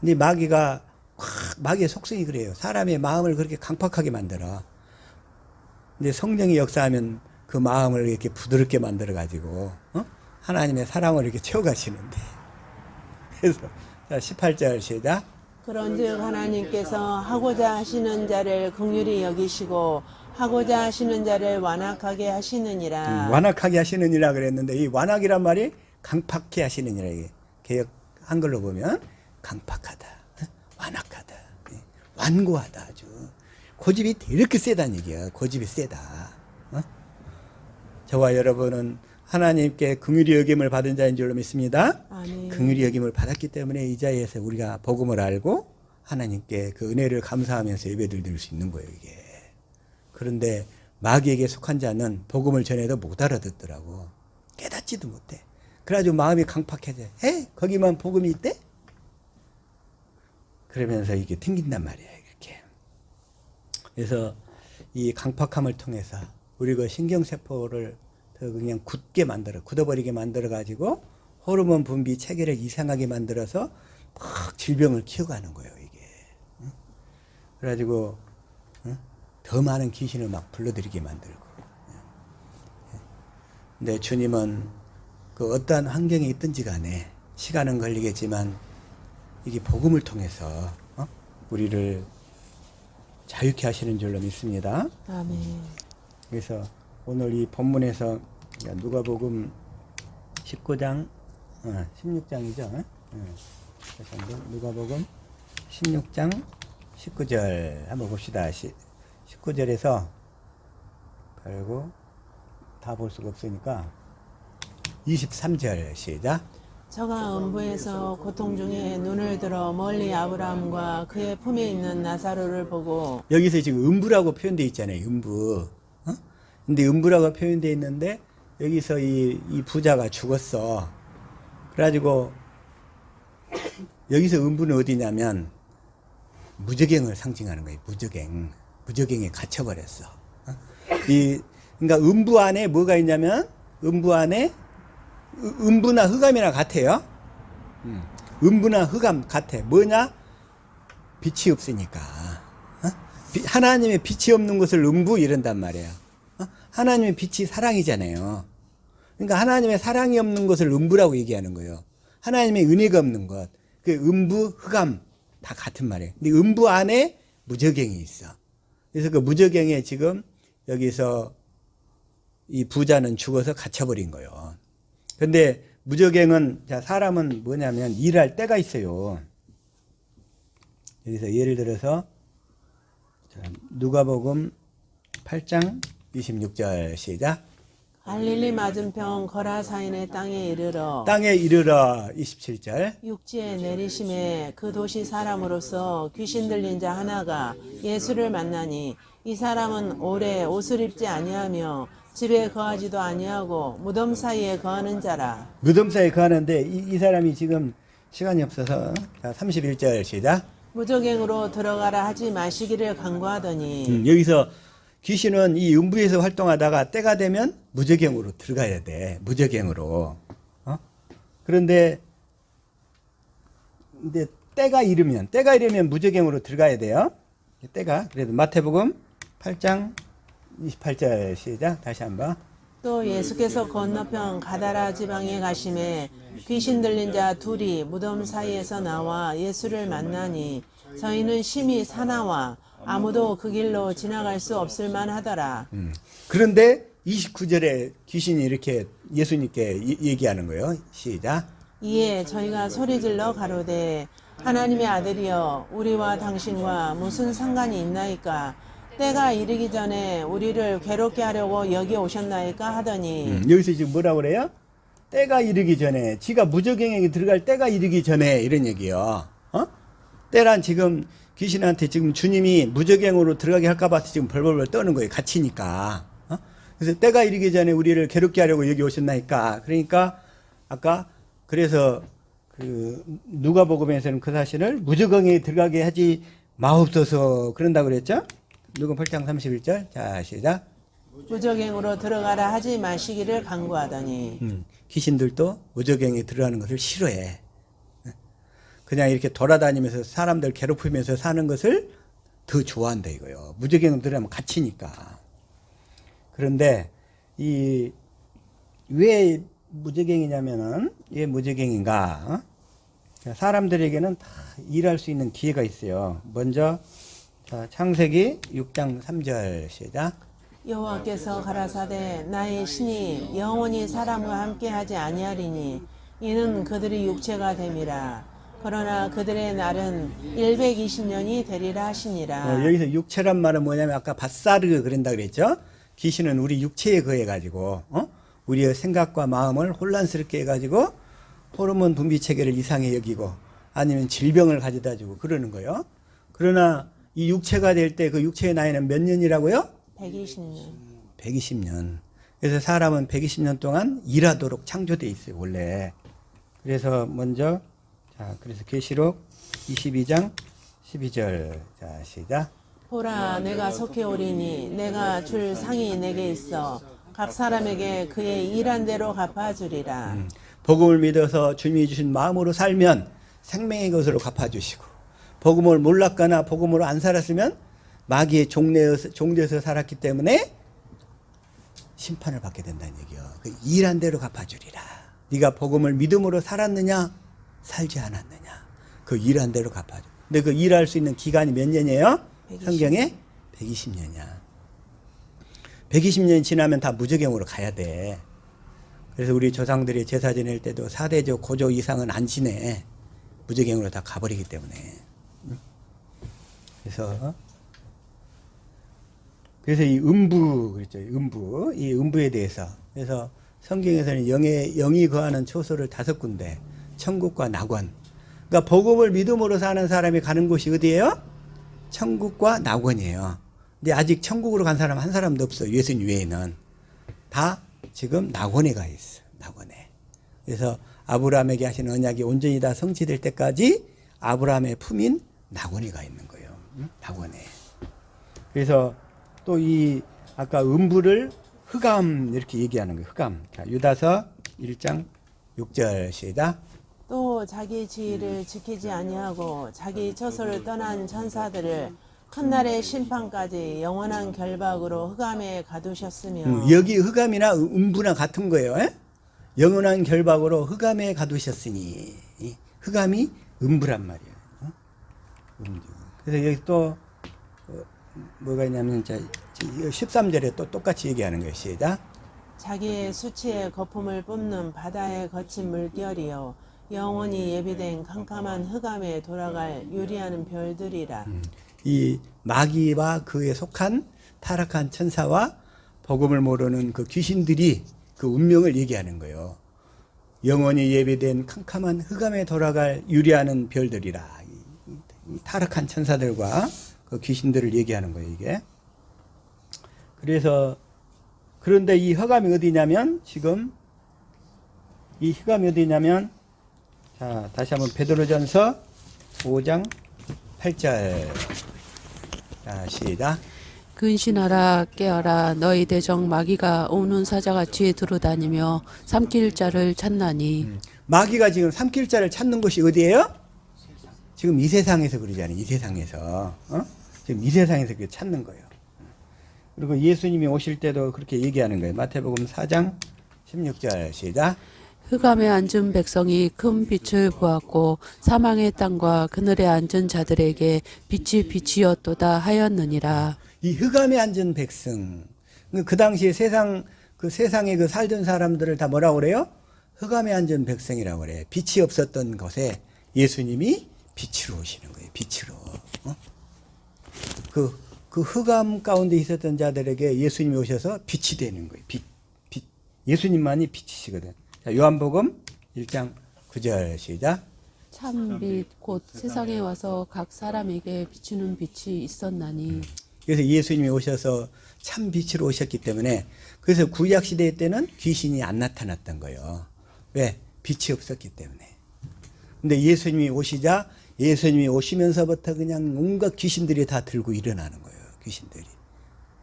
근데 마귀의 속성이 그래요. 사람의 마음을 그렇게 강팍하게 만들어. 근데 성령이 역사하면 그 마음을 이렇게 부드럽게 만들어가지고, 하나님의 사랑을 이렇게 채워가시는데. 그래서, 자, 18절 시작. 그런즉 하나님께서 하고자 하시는 자를 긍휼히 여기시고 하고자 하시는 자를 완악하게 하시느니라. 완악하게 하시느니라 그랬는데, 이 완악이란 말이 강팍해 하시느니라. 이게 개역 한글로 보면 강팍하다, 완악하다, 완고하다 아주. 고집이 이렇게 세다는 얘기야. 고집이 세다. 저와 여러분은 하나님께 긍휼히 여김을 받은 자인 줄로 믿습니다. 아멘. 긍휼히 여김을 받았기 때문에 이 자리에서 우리가 복음을 알고 하나님께 그 은혜를 감사하면서 예배를 드릴 수 있는 거예요, 이게. 그런데 마귀에게 속한 자는 복음을 전해도 못 알아듣더라고. 깨닫지도 못해. 그래가지고 마음이 강팍해져. 거기만 복음이 있대? 그러면서 이게 튕긴단 말이에요, 이렇게. 그래서 이 강팍함을 통해서 우리 그 신경세포를 더 그냥 굳어버리게 만들어가지고 호르몬 분비 체계를 이상하게 만들어서 막 질병을 키워가는 거예요, 이게. 그래가지고 더 많은 귀신을 막 불러들이게 만들고. 근데 주님은 그 어떠한 환경에 있든지 간에 시간은 걸리겠지만 이게 복음을 통해서 우리를 자유케 하시는 줄로 믿습니다. 아멘. 그래서 오늘 이 본문에서 누가복음 19장 16장이죠. 다시 한번 누가복음 16장 19절 한번 봅시다. 19절에서 그리고 다 볼 수가 없으니까 23절 시작. 저가 음부에서 고통 중에 눈을 들어 멀리 아브라함과 그의 품에 있는 나사로를 보고 여기서 지금 음부라고 표현되어 있잖아요. 음부. 어? 근데 음부라고 표현되어 있는데 여기서 이 부자가 죽었어. 그래가지고 여기서 음부는 어디냐면 무저갱을 상징하는 거예요. 무저갱. 무저갱에 갇혀버렸어. 어? 그러니까 음부 안에 뭐가 있냐면 음부 안에 음부나 흑암이나 같아요. 음부나 흑암 같아. 뭐냐? 빛이 없으니까. 어? 하나님의 빛이 없는 것을 음부 이런단 말이에요. 어? 하나님의 빛이 사랑이잖아요. 그러니까 하나님의 사랑이 없는 것을 음부라고 얘기하는 거예요. 하나님의 은혜가 없는 것. 그 음부, 흑암 다 같은 말이에요. 근데 음부 안에 무저갱이 있어. 그래서 그 무저갱에 지금 여기서 이 부자는 죽어서 갇혀버린 거예요. 근데 무저갱은, 자, 사람은 뭐냐면 일할 때가 있어요. 여기서 예를 들어서 누가복음 8장 26절 시작. 갈릴리 맞은편 거라사인의 땅에 이르러 27절. 육지에 내리심에 그 도시 사람으로서 귀신 들린 자 하나가 예수를 만나니 이 사람은 오래 옷을 입지 아니하며 집에 거하지도 아니하고 무덤 사이에 거하는 자라. 무덤 사이에 거하는데 이 사람이 지금 시간이 없어서, 자, 31절 시작. 무저갱으로 들어가라 하지 마시기를 간구하더니 여기서 귀신은 이 음부에서 활동하다가 때가 되면 무저갱으로 들어가야 돼. 무저갱으로. 어? 그런데 근데 때가 이르면 무저갱으로 들어가야 돼요. 때가. 그래도 마태복음 8장 28절 시작. 다시 한번. 또 예수께서 건너편 가다라 지방에 가심에 귀신 들린 자 둘이 무덤 사이에서 나와 예수를 만나니 저희는 심히 사나워 아무도 그 길로 지나갈 수 없을 만하더라. 그런데 29절에 귀신이 이렇게 예수님께 얘기하는 거예요. 시작. 이에 저희가 소리질러 가로되 하나님의 아들이여 우리와 당신과 무슨 상관이 있나이까 때가 이르기 전에 우리를 괴롭게 하려고 여기 오셨나이까 하더니 여기서 지금 뭐라고 그래요? 때가 이르기 전에, 지가 무저갱에게 들어갈 때가 이르기 전에 이런 얘기요. 어? 때란 지금 귀신한테 지금 주님이 무저갱으로 들어가게 할까봐 지금 벌벌벌 떠는 거예요. 갇히니까. 어? 그래서 때가 이르기 전에 우리를 괴롭게 하려고 여기 오셨나이까. 그러니까 아까 그래서 그 누가복음에서는 그 사실을 무저갱에 들어가게 하지 마옵소서 그런다고 그랬죠? 누가 8장 31절. 자, 시작. 무저갱으로 들어가라 하지 마시기를 간구하더니 귀신들도 무저갱에 들어가는 것을 싫어해. 그냥 이렇게 돌아다니면서 사람들 괴롭히면서 사는 것을 더 좋아한다 이거요. 무저갱에 들어가면 갇히니까. 그런데 왜 무저갱이냐면은 왜 무저갱인가? 사람들에게는 다 일할 수 있는 기회가 있어요. 먼저 자, 창세기 6장 3절 시작. 여호와께서 가라사대 나의 신이 영원히 사람과 함께하지 아니하리니 이는 그들이 육체가 됨이라. 그러나 그들의 날은 120년이 되리라 하시니라. 여기서 육체란 말은 뭐냐면 아까 바사르 그런다 그랬죠. 귀신은 우리 육체에 거해가지고 우리의 생각과 마음을 혼란스럽게 해가지고 호르몬 분비 체계를 이상히 여기고 아니면 질병을 가져다 주고 그러는 거예요. 그러나 이 육체가 될 때 그 육체의 나이는 몇 년이라고요? 120년. 120년. 그래서 사람은 120년 동안 일하도록 창조되어 있어요, 원래. 그래서 먼저, 자, 그래서 계시록 22장 12절. 자, 시작. 보라 내가 속해 오리니 내가 줄 상이 내게 있어 각 사람에게 그의 일한 대로 갚아주리라. 복음을 믿어서 주님이 주신 마음으로 살면 생명의 것으로 갚아주시고, 복음을 몰랐거나 복음으로 안 살았으면 마귀의 종되어서 살았기 때문에 심판을 받게 된다는 얘기요. 그 일한 대로 갚아주리라. 네가 복음을 믿음으로 살았느냐 살지 않았느냐 그 일한 대로 갚아줘. 근데 그 일할 수 있는 기간이 몇 년이에요? 120년. 성경에 120년이야. 120년이 지나면 다 무저갱으로 가야 돼. 그래서 우리 조상들이 제사 지낼 때도 4대조 고조 이상은 안 지내. 무저갱으로 다 가버리기 때문에. 그래서 이 음부 그랬죠. 이 음부에 대해서. 그래서 성경에서는 영이 거하는 초소를 5군데, 천국과 낙원. 그러니까 복음을 믿음으로 사는 사람이 가는 곳이 어디예요? 천국과 낙원이에요. 근데 아직 천국으로 간 사람 한 사람도 없어요. 예수님 외에는. 다 지금 낙원에 가 있어. 낙원에. 그래서 아브라함에게 하신 언약이 온전히 다 성취될 때까지 아브라함의 품인 낙원에 가 있는 거예요. 낙원에. 그래서 또 이 아까 음부를 흑암 이렇게 얘기하는 거예요. 흑암. 자, 유다서 1장 6절 시작. 또 자기 지위를 지키지 아니하고 자기 처소를 떠난 천사들을 큰 날의 심판까지 영원한 결박으로 흑암에 가두셨으며 여기 흑암이나 음부나 같은 거예요. 에? 영원한 결박으로 흑암에 가두셨으니 이 흑암이 음부란 말이에요. 음부. 그래서 여기 또 뭐가 있냐면 13절에 또 똑같이 얘기하는 거예요. 시작. 자기의 수치의 거품을 뿜는 바다의 거친 물결이요 영원히 예비된 캄캄한 흑암에 돌아갈 유리하는 별들이라. 이 마귀와 그에 속한 타락한 천사와 복음을 모르는 그 귀신들이 그 운명을 얘기하는 거예요. 영원히 예비된 캄캄한 흑암에 돌아갈 유리하는 별들이라. 이 타락한 천사들과 그 귀신들을 얘기하는 거예요, 이게. 그래서 그런데 이 흑암이 어디냐면 지금 이 흑암이 어디냐면 자, 다시 한번 베드로전서 5장 8절. 자, 시작. 근신하라 깨어라 너희 대적 마귀가 우는 사자같이 두루다니며 삼킬 자를 찾나니. 마귀가 지금 삼킬 자를 찾는 곳이 어디예요? 지금 이 세상에서 그러잖아요. 이 세상에서. 지금 이 세상에서 그렇게 찾는 거예요. 그리고 예수님이 오실 때도 그렇게 얘기하는 거예요. 마태복음 4장 16절 시작. 흑암에 앉은 백성이 큰 빛을 보았고 사망의 땅과 그늘에 앉은 자들에게 빛이 빛이었도다 하였느니라. 이 흑암에 앉은 백성. 그 당시에 세상에 그 살던 사람들을 다 뭐라고 그래요? 흑암에 앉은 백성이라고 그래요. 빛이 없었던 곳에 예수님이 빛으로 오시는 거예요. 빛으로. 그 흑암 가운데 있었던 자들에게 예수님이 오셔서 빛이 되는 거예요. 빛. 예수님만이 빛이시거든. 자, 요한복음 1장 9절 시작. 참빛 곧 세상에 와서 각 사람에게 비추는 빛이 있었나니. 그래서 예수님이 오셔서 참 빛으로 오셨기 때문에 그래서 구약 시대 때는 귀신이 안 나타났던 거예요. 왜? 빛이 없었기 때문에. 근데 예수님이 오시자 예수님이 오시면서부터 그냥 온갖 귀신들이 다 들고 일어나는 거예요. 귀신들이.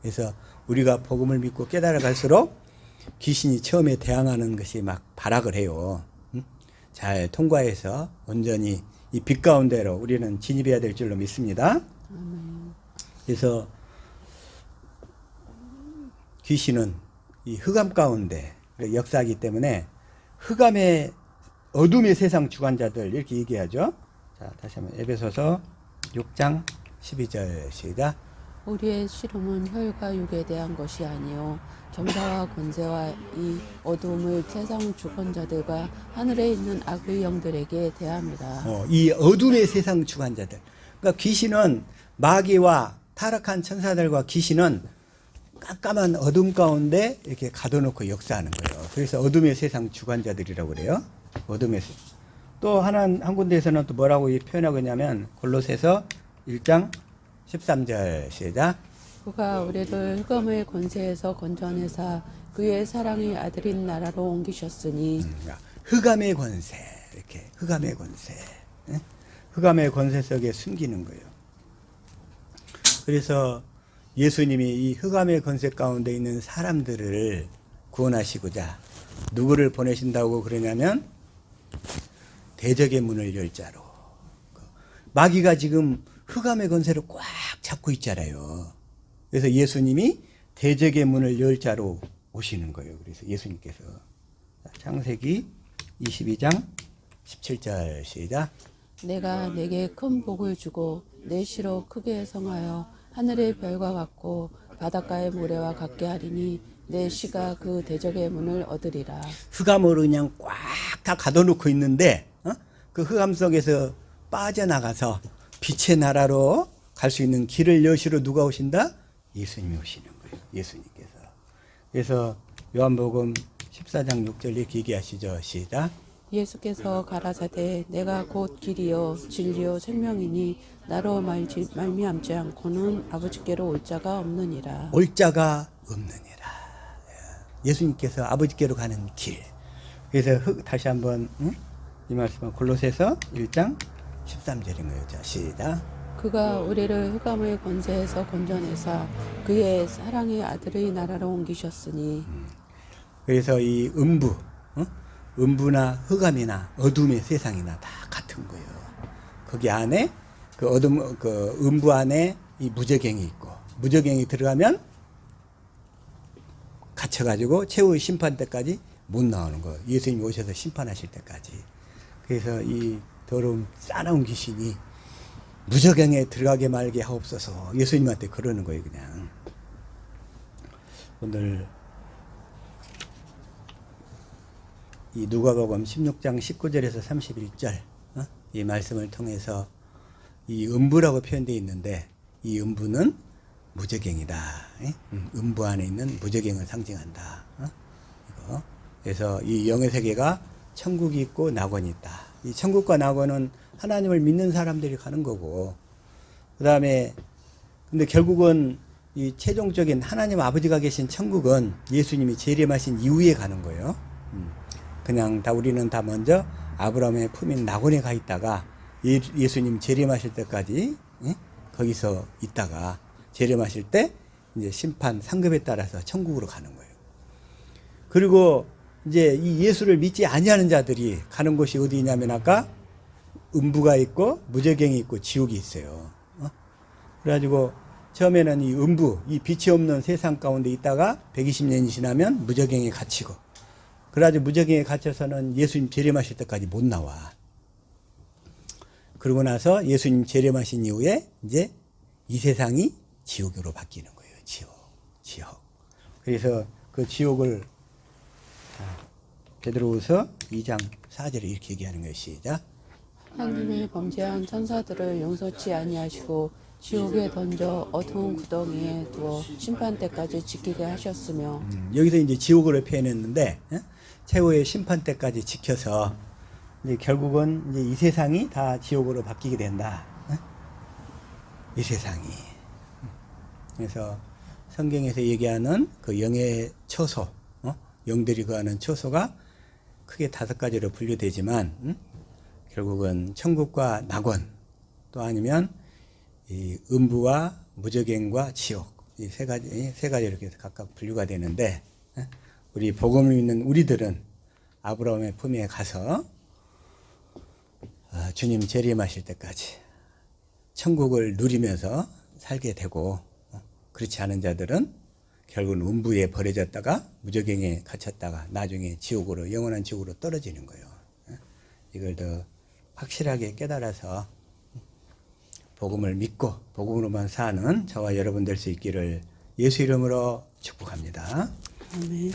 그래서 우리가 복음을 믿고 깨달아갈수록 귀신이 처음에 대항하는 것이 막 발악을 해요. 잘 통과해서 온전히 이 빛 가운데로 우리는 진입해야 될 줄로 믿습니다. 그래서 귀신은 이 흑암 가운데 역사하기 때문에 흑암의 어둠의 세상 주관자들 이렇게 얘기하죠. 자, 다시 한번 에베소서 6장 12절 시작. 우리의 씨름은 혈과 육에 대한 것이 아니요 정사와 권세와 이 어둠의 세상 주권자들과 하늘에 있는 악의 영들에게 대함이라. 이 어둠의 세상 주관자들. 그러니까 귀신은 마귀와 타락한 천사들과 귀신은 깜깜한 어둠 가운데 이렇게 가둬놓고 역사하는 거예요. 그래서 어둠의 세상 주관자들이라고 그래요. 어둠의 세상. 또 한 군데에서는 또 뭐라고 표현하고 있냐면 골로새서 1장 13절 시작. 그가 우리를 흑암의 권세에서 건져내사 그의 사랑의 아들인 나라로 옮기셨으니. 흑암의 권세 이렇게 흑암의 권세. 흑암의 권세 속에 숨기는 거예요. 그래서 예수님이 이 흑암의 권세 가운데 있는 사람들을 구원하시고자 누구를 보내신다고 그러냐면 대적의 문을 열 자로. 마귀가 지금 흑암의 권세를 꽉 잡고 있잖아요. 그래서 예수님이 대적의 문을 열 자로 오시는 거예요. 그래서 예수님께서 창세기 22장 17절 시작. 내가 내게 큰 복을 주고 내 시로 크게 성하여 하늘의 별과 같고 바닷가의 모래와 같게 하리니 내 시가 그 대적의 문을 얻으리라. 흑암으로 그냥 꽉 다 가둬놓고 있는데 그 흑암 속에서 빠져나가서 빛의 나라로 갈 수 있는 길을 여시러 누가 오신다? 예수님이 오시는 거예요. 예수님께서. 그래서 요한복음 14장 6절 이렇게 얘기하시죠. 시작. 예수께서 가라사대 내가 곧 길이요 진리요 생명이니 나로 말미암지 않고는 아버지께로 올 자가 없느니라. 올 자가 없느니라. 예수님께서 아버지께로 가는 길. 그래서 다시 한번 이 말씀은 골로새서 1장 13절인 거예요. 자, 시작. 그가 우리를 흑암의 권세에서 건져내사 그의 사랑의 아들의 나라로 옮기셨으니. 그래서 이 음부나 흑암이나 어둠의 세상이나 다 같은 거예요. 거기 안에 그 음부 안에 이 무저갱이 있고, 무저갱이 들어가면 갇혀가지고 최후의 심판 때까지 못 나오는 거예요. 예수님이 오셔서 심판하실 때까지. 그래서 이 더러운 싸나운 귀신이 무저갱에 들어가게 말게 하옵소서. 예수님한테 그러는 거예요, 그냥. 오늘 이 누가복음 16장 19절에서 31절 이 말씀을 통해서 이 음부라고 표현되어 있는데, 이 음부는 무저갱이다. 음부 안에 있는 무저갱을 상징한다. 이거. 그래서 이 영의 세계가 천국이 있고 낙원이 있다. 이 천국과 낙원은 하나님을 믿는 사람들이 가는 거고, 그 다음에 근데 결국은 이 최종적인 하나님 아버지가 계신 천국은 예수님이 재림하신 이후에 가는 거예요. 그냥 우리는 다 먼저 아브라함의 품인 낙원에 가 있다가 예수님 재림하실 때까지 거기서 있다가 재림하실 때 이제 심판 상급에 따라서 천국으로 가는 거예요. 그리고 이제 이 예수를 믿지 아니하는 자들이 가는 곳이 어디냐면 아까 음부가 있고 무저갱이 있고 지옥이 있어요. 그래가지고 처음에는 이 음부, 이 빛이 없는 세상 가운데 있다가 120년이 지나면 무저갱에 갇히고, 그래가지고 무저갱에 갇혀서는 예수님 재림하실 때까지 못 나와. 그러고 나서 예수님 재림하신 이후에 이제 이 세상이 지옥으로 바뀌는 거예요. 지옥. 그래서 그 지옥을 베드로후서 2장 4절에 이렇게 얘기하는 거예요. 시작. 하나님의 범죄한 천사들을 용서치 아니하시고 지옥에 던져 어두운 구덩이에 두어 심판 때까지 지키게 하셨으며. 여기서 이제 지옥으로 표현했는데 최후의 심판 때까지 지켜서 이제 결국은 이제 이 세상이 다 지옥으로 바뀌게 된다. 이 세상이. 그래서 성경에서 얘기하는 그 영의 처소, 영들이 거하는 처소가 크게 5가지로 분류되지만 결국은 천국과 낙원, 또 아니면 이 음부와 무저갱과 지옥, 이 세 가지 이렇게 각각 분류가 되는데, 우리 복음을 믿는 우리들은 아브라함의 품에 가서 주님 재림하실 때까지 천국을 누리면서 살게 되고, 그렇지 않은 자들은 결국은 음부에 버려졌다가 무저갱에 갇혔다가 나중에 지옥으로, 영원한 지옥으로 떨어지는 거예요. 이걸 더 확실하게 깨달아서 복음을 믿고 복음으로만 사는 저와 여러분 될 수 있기를 예수 이름으로 축복합니다. 아멘.